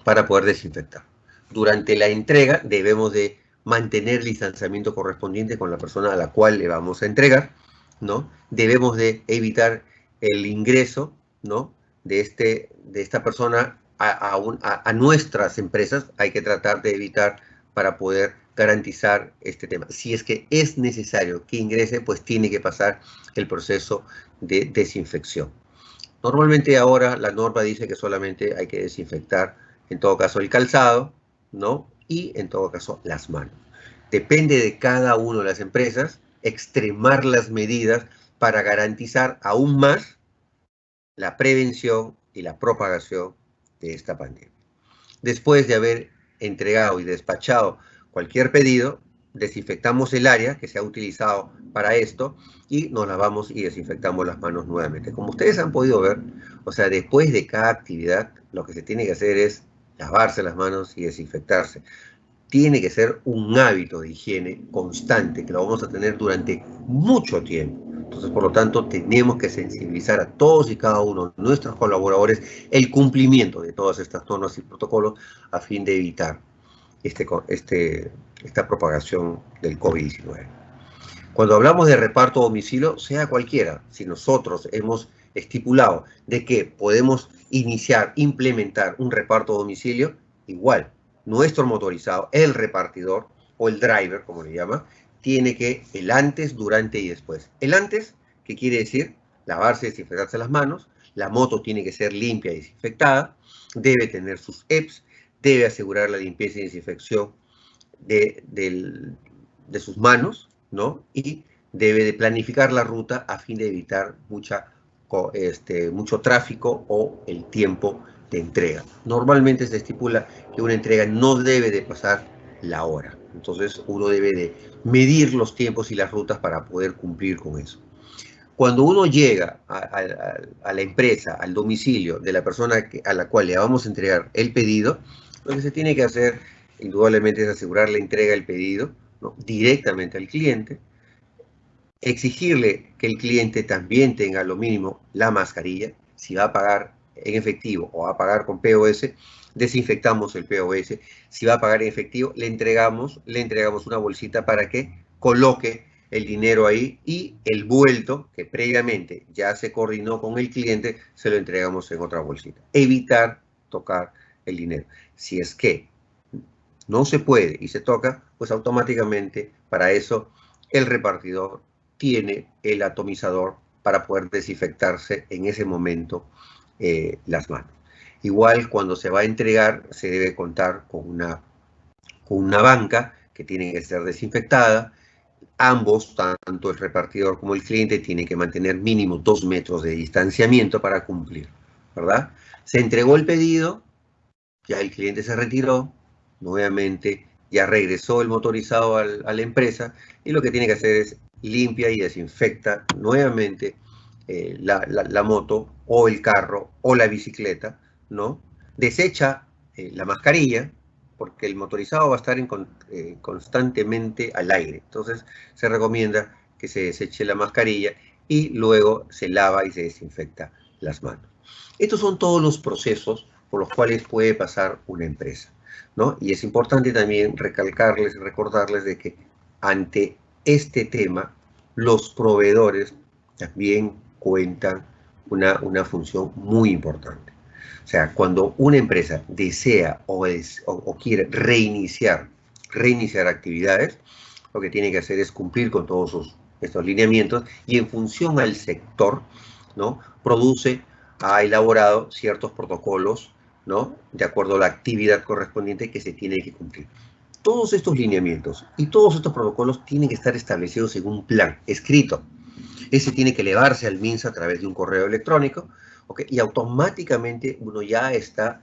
para poder desinfectar. Durante la entrega debemos de mantener el distanciamiento correspondiente con la persona a la cual le vamos a entregar, ¿no? Debemos de evitar el ingreso, ¿no? de esta persona a nuestras empresas. Hay que tratar de evitar para poder garantizar este tema. Si es que es necesario que ingrese, pues tiene que pasar el proceso de desinfección. Normalmente ahora la norma dice que solamente hay que desinfectar, en todo caso, el calzado, ¿no? Y en todo caso, las manos. Depende de cada una de las empresas extremar las medidas para garantizar aún más la prevención y la propagación de esta pandemia. Después de haber entregado y despachado cualquier pedido, desinfectamos el área que se ha utilizado para esto y nos lavamos y desinfectamos las manos nuevamente. Como ustedes han podido ver, o sea, después de cada actividad, lo que se tiene que hacer es lavarse las manos y desinfectarse. Tiene que ser un hábito de higiene constante, que lo vamos a tener durante mucho tiempo. Entonces, por lo tanto, tenemos que sensibilizar a todos y cada uno de nuestros colaboradores el cumplimiento de todas estas normas y protocolos a fin de evitar esta propagación del COVID-19. Cuando hablamos de reparto a domicilio, sea cualquiera, si nosotros hemos estipulado de que podemos implementar un reparto a domicilio, igual, nuestro motorizado, el repartidor o el driver, como le llama, tiene que el antes, durante y después. El antes, ¿qué quiere decir? Lavarse, desinfectarse las manos. La moto tiene que ser limpia y desinfectada. Debe tener sus EPS. Debe asegurar la limpieza y desinfección de sus manos, ¿no? Y debe de planificar la ruta a fin de evitar mucho tráfico o el tiempo de entrega. Normalmente se estipula que una entrega no debe de pasar la hora. Entonces uno debe de medir los tiempos y las rutas para poder cumplir con eso. Cuando uno llega a la empresa, al domicilio de la persona a la cual le vamos a entregar el pedido, lo que se tiene que hacer indudablemente es asegurar la entrega del pedido, ¿no? Directamente al cliente, exigirle que el cliente también tenga lo mínimo la mascarilla. Si va a pagar en efectivo o va a pagar con POS, desinfectamos el POS. Si va a pagar en efectivo, le entregamos una bolsita para que coloque el dinero ahí y el vuelto que previamente ya se coordinó con el cliente, se lo entregamos en otra bolsita. Evitar tocar el dinero. Si es que no se puede y se toca, pues automáticamente para eso el repartidor tiene el atomizador para poder desinfectarse en ese momento las manos. Igual cuando se va a entregar se debe contar con una banca que tiene que ser desinfectada. Ambos, tanto el repartidor como el cliente, tienen que mantener mínimo 2 metros de distanciamiento para cumplir, ¿verdad? Se entregó el pedido, ya el cliente se retiró, nuevamente ya regresó el motorizado a la empresa y lo que tiene que hacer es limpia y desinfecta nuevamente la moto o el carro o la bicicleta, ¿no? Desecha la mascarilla, porque el motorizado va a estar constantemente al aire. Entonces se recomienda que se deseche la mascarilla y luego se lava y se desinfecta las manos. Estos son todos los procesos por los cuales puede pasar una empresa, ¿no? Y es importante también recalcarles, recordarles de que ante este tema, los proveedores también cuentan una función muy importante. O sea, cuando una empresa desea o quiere reiniciar actividades, lo que tiene que hacer es cumplir con todos estos lineamientos y en función al sector, ¿no? Ha elaborado ciertos protocolos, ¿no? De acuerdo a la actividad correspondiente que se tiene que cumplir. Todos estos lineamientos y todos estos protocolos tienen que estar establecidos en un plan escrito. Ese tiene que elevarse al MINSA a través de un correo electrónico, ¿okay? Y automáticamente uno ya está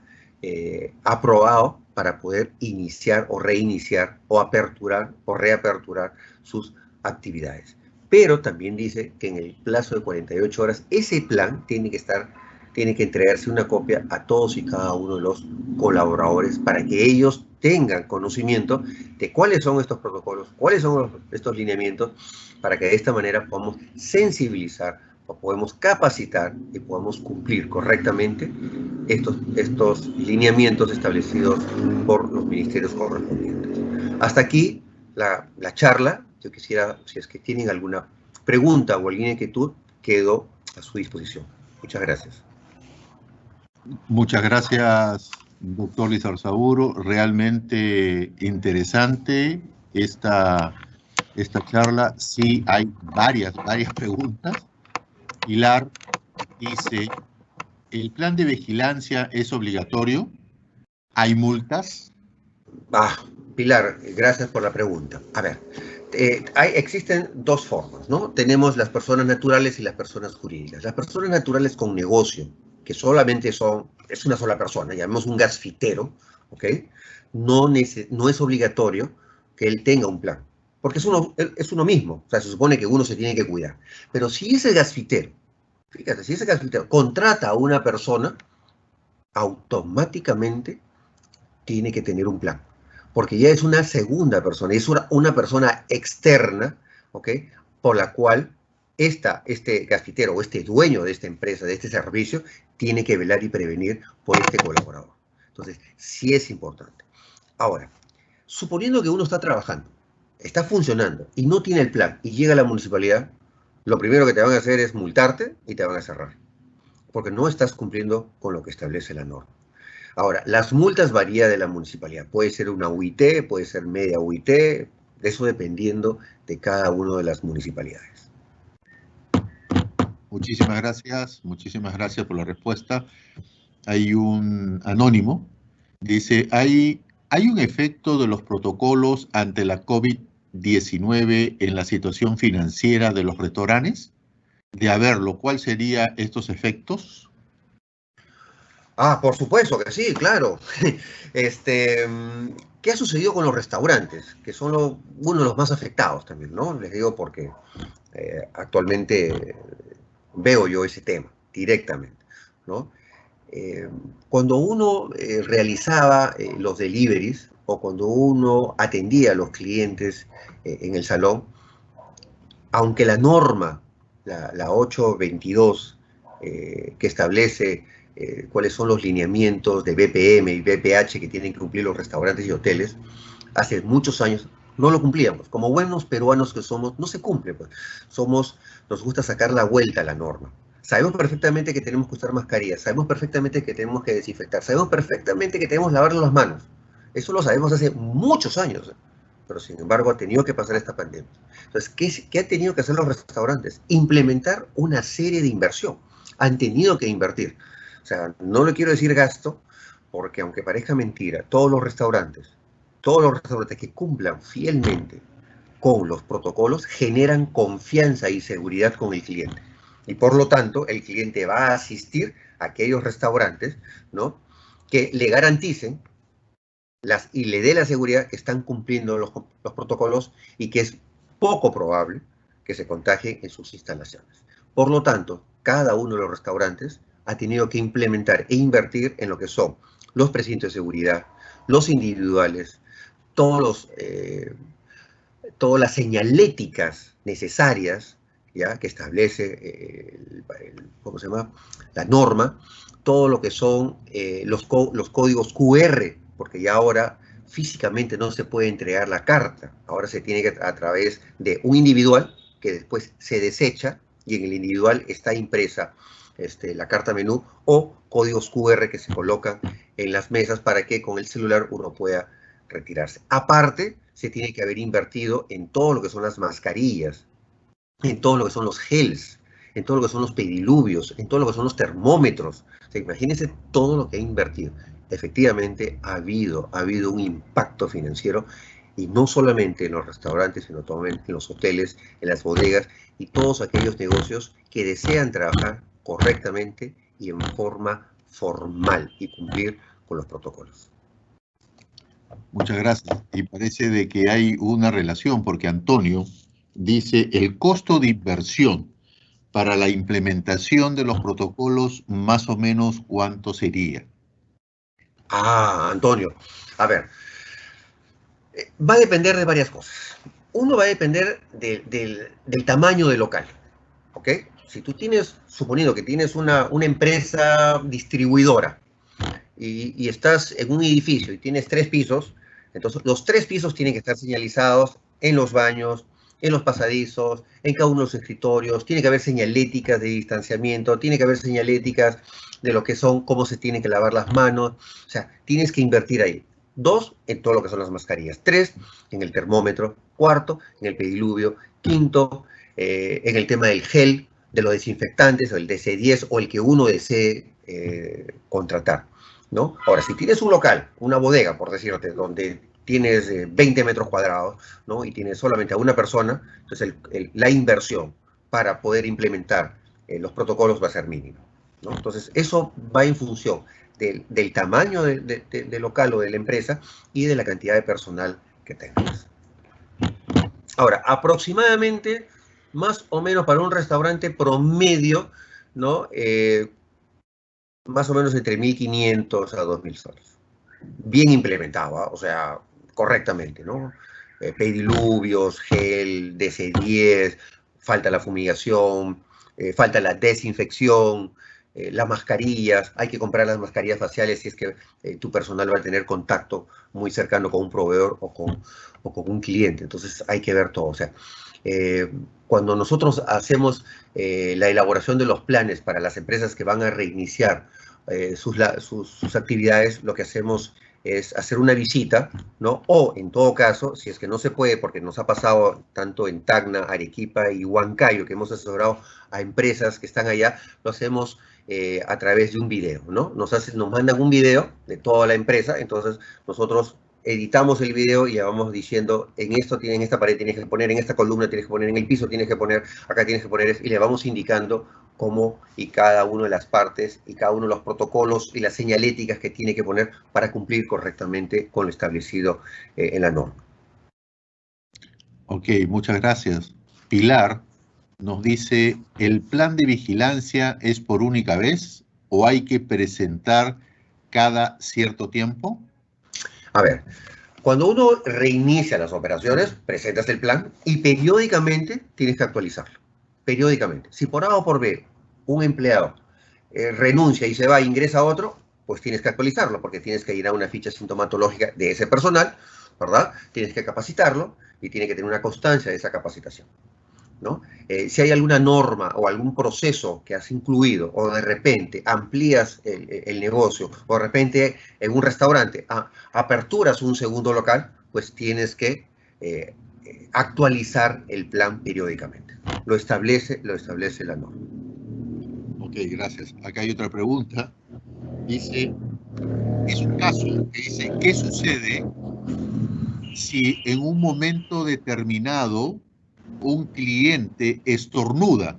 aprobado para poder iniciar o reiniciar o aperturar o reaperturar sus actividades. Pero también dice que en el plazo de 48 horas ese plan tiene que entregarse una copia a todos y cada uno de los colaboradores para que ellos tengan conocimiento de cuáles son estos protocolos, cuáles son estos lineamientos, para que de esta manera podamos sensibilizar, podemos capacitar y podamos cumplir correctamente estos lineamientos establecidos por los ministerios correspondientes. Hasta aquí la charla. Yo quisiera, si es que tienen alguna pregunta o alguna inquietud, quedo a su disposición. Muchas gracias. Muchas gracias, doctor Lizarzaburu. Realmente interesante esta charla. Sí, hay varias preguntas. Pilar dice, ¿el plan de vigilancia es obligatorio? ¿Hay multas? Pilar, gracias por la pregunta. A ver, existen dos formas, ¿no? Tenemos las personas naturales y las personas jurídicas. Las personas naturales con negocio, que solamente es una sola persona, llamemos un gasfitero, ¿ok? No es obligatorio que él tenga un plan, porque es uno mismo, o sea, se supone que uno se tiene que cuidar. Pero si ese gasfitero, fíjate, si ese gasfitero contrata a una persona, automáticamente tiene que tener un plan, porque ya es una segunda persona, es una persona externa, ¿ok? Por la cual este gasfitero o este dueño de esta empresa, de este servicio, tiene que velar y prevenir por este colaborador. Entonces, sí es importante. Ahora, suponiendo que uno está trabajando, está funcionando y no tiene el plan y llega a la municipalidad, lo primero que te van a hacer es multarte y te van a cerrar, porque no estás cumpliendo con lo que establece la norma. Ahora, las multas varían de la municipalidad. Puede ser una UIT, puede ser media UIT, eso dependiendo de cada una de las municipalidades. Muchísimas gracias por la respuesta. Hay un anónimo, dice, ¿hay un efecto de los protocolos ante la COVID-19 en la situación financiera de los restaurantes? De haberlo, ¿cuáles serían estos efectos? Por supuesto que sí, claro. ¿Qué ha sucedido con los restaurantes? Que son uno de los más afectados también, ¿no? Les digo porque actualmente veo yo ese tema directamente, ¿no? Cuando uno realizaba los deliveries o cuando uno atendía a los clientes en el salón, aunque la norma, la 822, que establece cuáles son los lineamientos de BPM y BPH que tienen que cumplir los restaurantes y hoteles, hace muchos años no lo cumplíamos. Como buenos peruanos que somos, no se cumple, pues. Nos gusta sacar la vuelta a la norma. Sabemos perfectamente que tenemos que usar mascarillas, sabemos perfectamente que tenemos que desinfectar, sabemos perfectamente que tenemos que lavarnos las manos. Eso lo sabemos hace muchos años, pero sin embargo ha tenido que pasar esta pandemia. Entonces, ¿qué han tenido que hacer los restaurantes? Implementar una serie de inversión. Han tenido que invertir. O sea, no le quiero decir gasto, porque aunque parezca mentira, todos los restaurantes que cumplan fielmente con los protocolos generan confianza y seguridad con el cliente. Y por lo tanto, el cliente va a asistir a aquellos restaurantes, ¿no?, que le garanticen y le dé la seguridad que están cumpliendo los protocolos y que es poco probable que se contagien en sus instalaciones. Por lo tanto, cada uno de los restaurantes ha tenido que implementar e invertir en lo que son los precintos de seguridad, los individuales, todas las señaléticas necesarias, ¿ya?, que establece la norma, todo lo que son los códigos QR, porque ya ahora físicamente no se puede entregar la carta, ahora se tiene que a través de un individual que después se desecha y en el individual está impresa la carta menú o códigos QR que se colocan en las mesas para que con el celular uno pueda retirarse. Aparte, se tiene que haber invertido en todo lo que son las mascarillas, en todo lo que son los gels, en todo lo que son los pediluvios, en todo lo que son los termómetros. O sea, imagínense todo lo que ha invertido. Efectivamente, ha habido un impacto financiero, y no solamente en los restaurantes, sino también en los hoteles, en las bodegas y todos aquellos negocios que desean trabajar correctamente y en forma formal y cumplir con los protocolos. Muchas gracias. Y parece de que hay una relación, porque Antonio dice el costo de inversión para la implementación de los protocolos, más o menos, ¿cuánto sería? Ah, Antonio, a ver, va a depender de varias cosas. Uno va a depender del tamaño del local, ¿ok? Si tú tienes, suponiendo que tienes una empresa distribuidora y estás en un edificio y tienes 3 pisos, entonces los 3 pisos tienen que estar señalizados en los baños, en los pasadizos, en cada uno de los escritorios, tiene que haber señaléticas de distanciamiento, tiene que haber señaléticas de lo que son, cómo se tienen que lavar las manos, o sea, tienes que invertir ahí. 2, en todo lo que son las mascarillas. 3, en el termómetro. 4, en el pediluvio. 5, en el tema del gel, de los desinfectantes, o el DC-10, o el que uno desee contratar, ¿no? Ahora, si tienes un local, una bodega, por decirte, donde tienes 20 metros cuadrados, ¿no? Y tienes solamente a una persona, entonces la inversión para poder implementar los protocolos va a ser mínima, ¿no? Entonces, eso va en función del tamaño del local o de la empresa y de la cantidad de personal que tengas. Ahora, aproximadamente, más o menos para un restaurante promedio, ¿no? Más o menos entre 1.500 a 2.000 soles. Bien implementado, ¿eh? O sea, correctamente, ¿no? Pediluvios, gel, DC-10, falta la fumigación, falta la desinfección, las mascarillas, hay que comprar las mascarillas faciales si es que tu personal va a tener contacto muy cercano con un proveedor o con un cliente, entonces hay que ver todo, o sea, cuando nosotros hacemos la elaboración de los planes para las empresas que van a reiniciar sus actividades, lo que hacemos es hacer una visita, ¿no? O, en todo caso, si es que no se puede, porque nos ha pasado tanto en Tacna, Arequipa y Huancayo, que hemos asesorado a empresas que están allá, lo hacemos a través de un video, ¿no? Nos mandan un video de toda la empresa, entonces nosotros editamos el video y ya vamos diciendo, en esta pared tienes que poner, en esta columna tienes que poner, en el piso tienes que poner, acá tienes que poner, y le vamos indicando cómo y cada una de las partes y cada uno de los protocolos y las señaléticas que tiene que poner para cumplir correctamente con lo establecido en la norma. Ok, muchas gracias. Pilar nos dice, ¿el plan de vigilancia es por única vez o hay que presentar cada cierto tiempo? A ver, cuando uno reinicia las operaciones, presentas el plan y periódicamente tienes que actualizarlo. Periódicamente. Si por A o por B un empleado renuncia y se va e ingresa a otro, pues tienes que actualizarlo porque tienes que ir a una ficha sintomatológica de ese personal, ¿verdad? Tienes que capacitarlo y tiene que tener una constancia de esa capacitación, ¿no? Si hay alguna norma o algún proceso que has incluido o de repente amplías el negocio o de repente en un restaurante aperturas un segundo local, pues tienes que actualizar el plan periódicamente. Lo establece la norma. Ok, gracias. Acá hay otra pregunta. Dice, es un caso que dice, ¿qué sucede si en un momento determinado un cliente estornuda,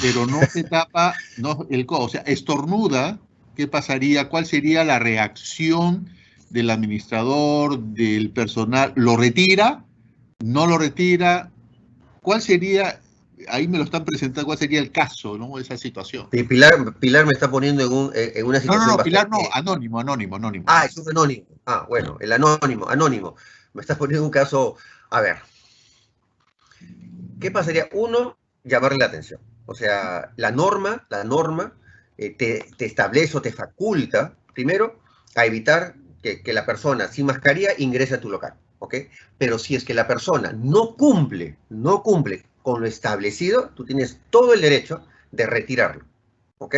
pero no se tapa el codo? O sea, estornuda, ¿qué pasaría? ¿Cuál sería la reacción del administrador, del personal? ¿Lo retira? ¿No lo retira? ¿Cuál sería, ahí me lo están presentando, cuál sería el caso, ¿no? Esa situación? Pilar me está poniendo en una situación No, Pilar no, bastante... anónimo. Ah, es un anónimo. Ah, bueno, el anónimo. Me estás poniendo un caso... A ver, ¿qué pasaría? Uno, llamarle la atención. O sea, la norma te establece o te faculta, primero, a evitar que la persona sin mascarilla ingrese a tu local, ¿ok? Pero si es que la persona no cumple con lo establecido, tú tienes todo el derecho de retirarlo, ¿ok?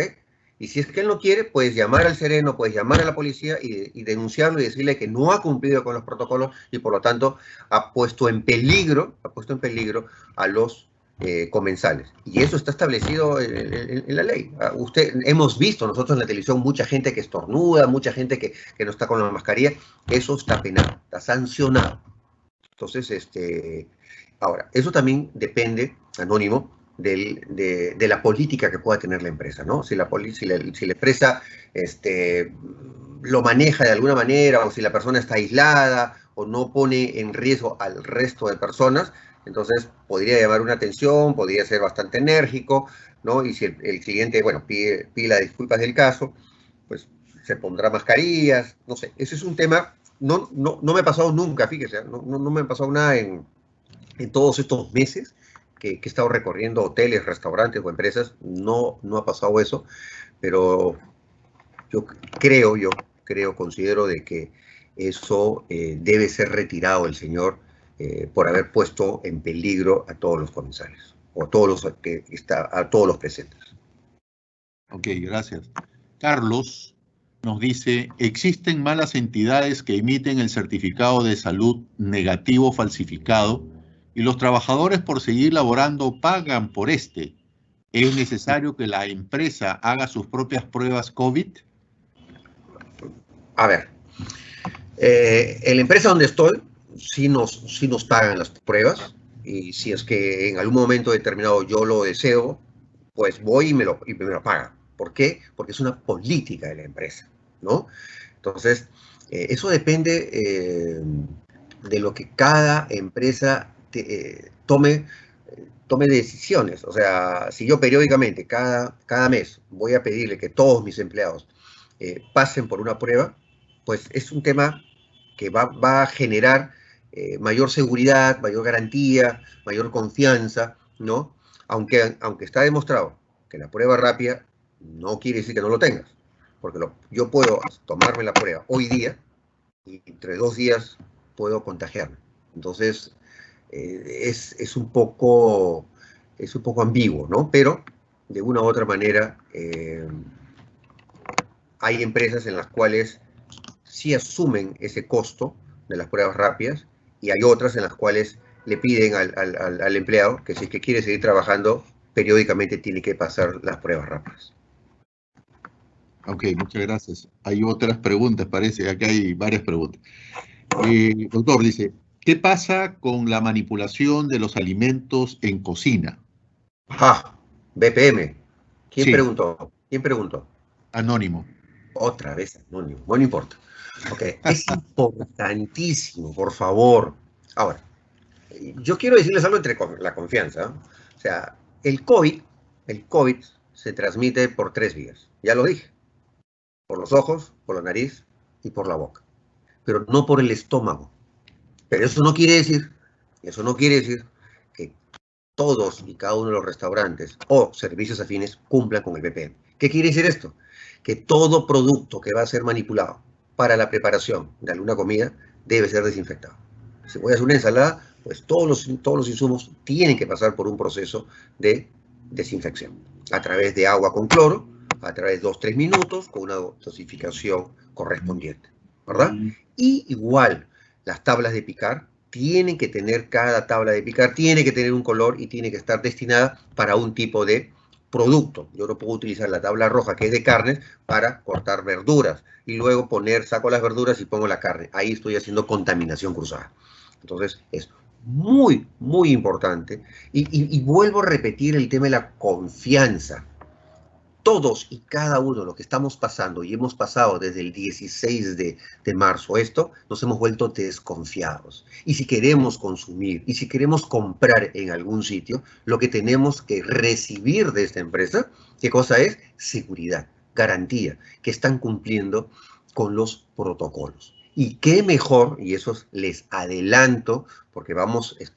Y si es que él no quiere, puedes llamar al sereno, puedes llamar a la policía y denunciarlo y decirle que no ha cumplido con los protocolos y por lo tanto ha puesto en peligro a los comensales. Y eso está establecido en la ley. Hemos visto nosotros en la televisión mucha gente que estornuda, mucha gente que no está con la mascarilla. Eso está penado, está sancionado. Entonces, ahora, eso también depende, Anónimo, de la política que pueda tener la empresa, ¿no? Si la empresa lo maneja de alguna manera, o si la persona está aislada, o no pone en riesgo al resto de personas, entonces podría llamar una atención, podría ser bastante enérgico, ¿no? Y si el cliente, bueno, pide las disculpas del caso, pues se pondrá mascarillas, no sé. Ese es un tema, no me ha pasado nunca, fíjese, no me ha pasado nada en todos estos meses que he estado recorriendo hoteles, restaurantes o empresas, no ha pasado eso, pero considero de que eso debe ser retirado el señor por haber puesto en peligro a todos los comensales, o a todos los presentes. Ok, gracias. Carlos nos dice, ¿existen malas entidades que emiten el certificado de salud negativo falsificado y los trabajadores por seguir laborando pagan por este? ¿Es necesario que la empresa haga sus propias pruebas COVID? A ver, en la empresa donde estoy, sí nos pagan las pruebas, y si es que en algún momento determinado yo lo deseo, pues voy y me lo pagan. ¿Por qué? Porque es una política de la empresa, ¿no? Entonces, eso depende de lo que cada empresa tome decisiones. O sea, si yo periódicamente, cada mes, voy a pedirle que todos mis empleados pasen por una prueba, pues es un tema que va a generar mayor seguridad, mayor garantía, mayor confianza, ¿no? Aunque está demostrado que la prueba rápida no quiere decir que no lo tengas, porque yo puedo tomarme la prueba hoy día y entre 2 días puedo contagiarme. Entonces, es un poco ambiguo, ¿no? Pero, de una u otra manera, hay empresas en las cuales sí asumen ese costo de las pruebas rápidas y hay otras en las cuales le piden al empleado que si es que quiere seguir trabajando, periódicamente tiene que pasar las pruebas rápidas. Ok, muchas gracias. Hay otras preguntas, parece, acá hay varias preguntas. Doctor, dice, ¿qué pasa con la manipulación de los alimentos en cocina? BPM. ¿Quién Sí, preguntó? anónimo. Otra vez anónimo, no importa. Ok, es importantísimo, por favor. Ahora, yo quiero decirles algo entre la confianza. O sea, el COVID se transmite por 3 vías. Ya lo dije. Por los ojos, por la nariz y por la boca. Pero no por el estómago. Pero eso no quiere decir que todos y cada uno de los restaurantes o servicios afines cumplan con el BPM. ¿Qué quiere decir esto? Que todo producto que va a ser manipulado para la preparación de alguna comida debe ser desinfectado. Si voy a hacer una ensalada, pues todos los insumos tienen que pasar por un proceso de desinfección, a través de agua con cloro, a través de 2-3 minutos, con una dosificación correspondiente, ¿verdad? Y igual, las tablas de picar tienen que tener, cada tabla de picar tiene que tener un color y tiene que estar destinada para un tipo de producto. Yo no puedo utilizar la tabla roja, que es de carnes, para cortar verduras y luego saco las verduras y pongo la carne. Ahí estoy haciendo contaminación cruzada. Entonces, es muy, muy importante. Y vuelvo a repetir el tema de la confianza. Todos y cada uno de los que estamos pasando, y hemos pasado desde el 16 de marzo nos hemos vuelto desconfiados. Y si queremos consumir, y si queremos comprar en algún sitio, lo que tenemos que recibir de esta empresa, ¿qué cosa es? Seguridad, garantía, que están cumpliendo con los protocolos. Y qué mejor, y eso les adelanto, porque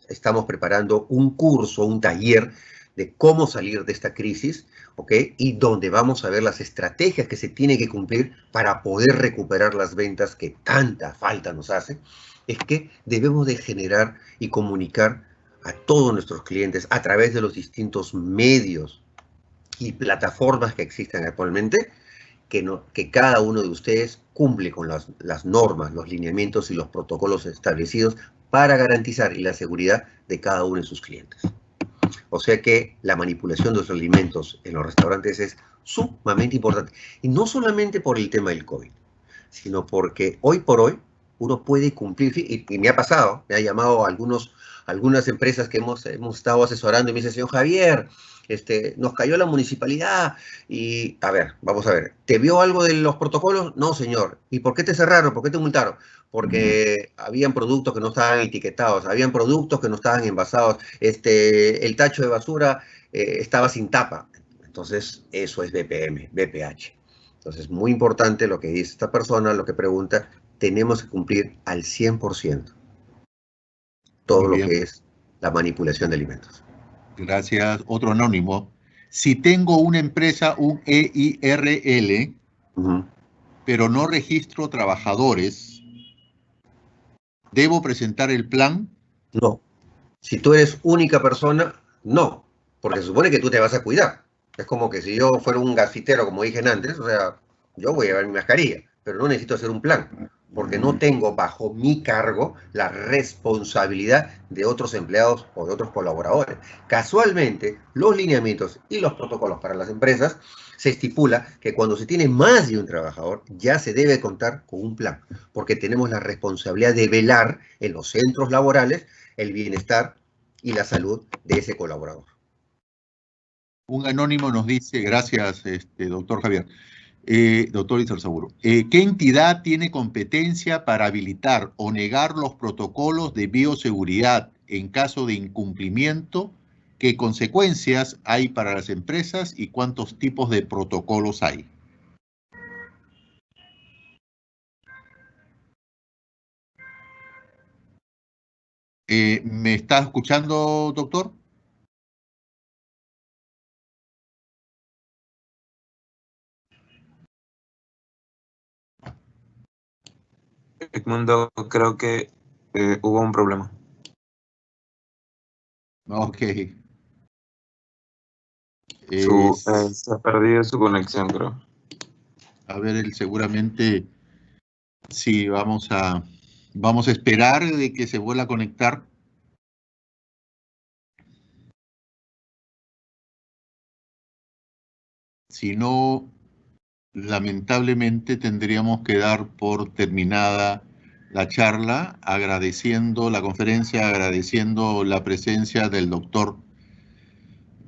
estamos preparando un curso, un taller de cómo salir de esta crisis, ¿ok? Y donde vamos a ver las estrategias que se tienen que cumplir para poder recuperar las ventas que tanta falta nos hace, es que debemos de generar y comunicar a todos nuestros clientes a través de los distintos medios y plataformas que existen actualmente, que cada uno de ustedes cumple con las normas, los lineamientos y los protocolos establecidos para garantizar la seguridad de cada uno de sus clientes. O sea que la manipulación de los alimentos en los restaurantes es sumamente importante. Y no solamente por el tema del COVID, sino porque hoy por hoy uno puede cumplir, y me ha pasado, me ha llamado algunas empresas que hemos estado asesorando y me dice, señor Javier, nos cayó la municipalidad y, a ver, vamos a ver, ¿te vio algo de los protocolos? No, señor. ¿Y por qué te cerraron? ¿Por qué te multaron? Porque habían productos que no estaban etiquetados, habían productos que no estaban envasados, el tacho de basura estaba sin tapa. Entonces, eso es BPM, BPH. Entonces, muy importante lo que dice esta persona, lo que pregunta, tenemos que cumplir al 100% todo lo que es la manipulación de alimentos. Gracias. Otro anónimo. Si tengo una empresa, un EIRL, pero no registro trabajadores, ¿debo presentar el plan? No. Si tú eres única persona, no. Porque se supone que tú te vas a cuidar. Es como que si yo fuera un gasfitero, como dije antes, o sea, yo voy a llevar mi mascarilla, pero no necesito hacer un plan, porque no tengo bajo mi cargo la responsabilidad de otros empleados o de otros colaboradores. Casualmente, los lineamientos y los protocolos para las empresas se estipula que cuando se tiene más de un trabajador ya se debe contar con un plan, porque tenemos la responsabilidad de velar en los centros laborales el bienestar y la salud de ese colaborador. Un anónimo nos dice, gracias, doctor Javier, doctor Izarzaburu, ¿qué entidad tiene competencia para habilitar o negar los protocolos de bioseguridad en caso de incumplimiento? ¿Qué consecuencias hay para las empresas y cuántos tipos de protocolos hay? ¿Me está escuchando, doctor? Edmundo, creo que hubo un problema. Ok. Se ha perdido su conexión, creo. A ver, él seguramente sí, vamos a esperar de que se vuelva a conectar. Si no, lamentablemente tendríamos que dar por terminada la charla, agradeciendo la conferencia, agradeciendo la presencia del doctor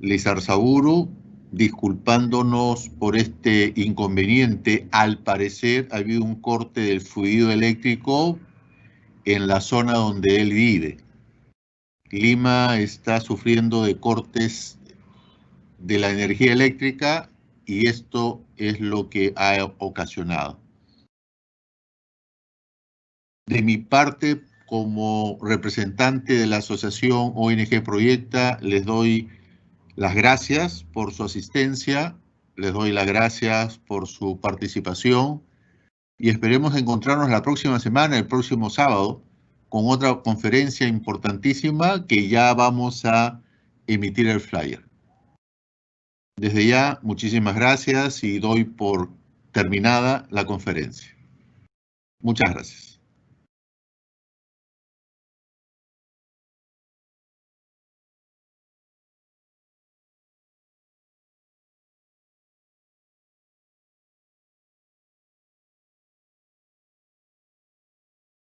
Lizarzaburu, disculpándonos por este inconveniente. Al parecer ha habido un corte del fluido eléctrico en la zona donde él vive. Lima está sufriendo de cortes de la energía eléctrica y esto es lo que ha ocasionado. De mi parte, como representante de la asociación ONG Proyecta, les doy las gracias por su asistencia, les doy las gracias por su participación y esperemos encontrarnos la próxima semana, el próximo sábado, con otra conferencia importantísima que ya vamos a emitir el flyer. Desde ya, muchísimas gracias y doy por terminada la conferencia. Muchas gracias.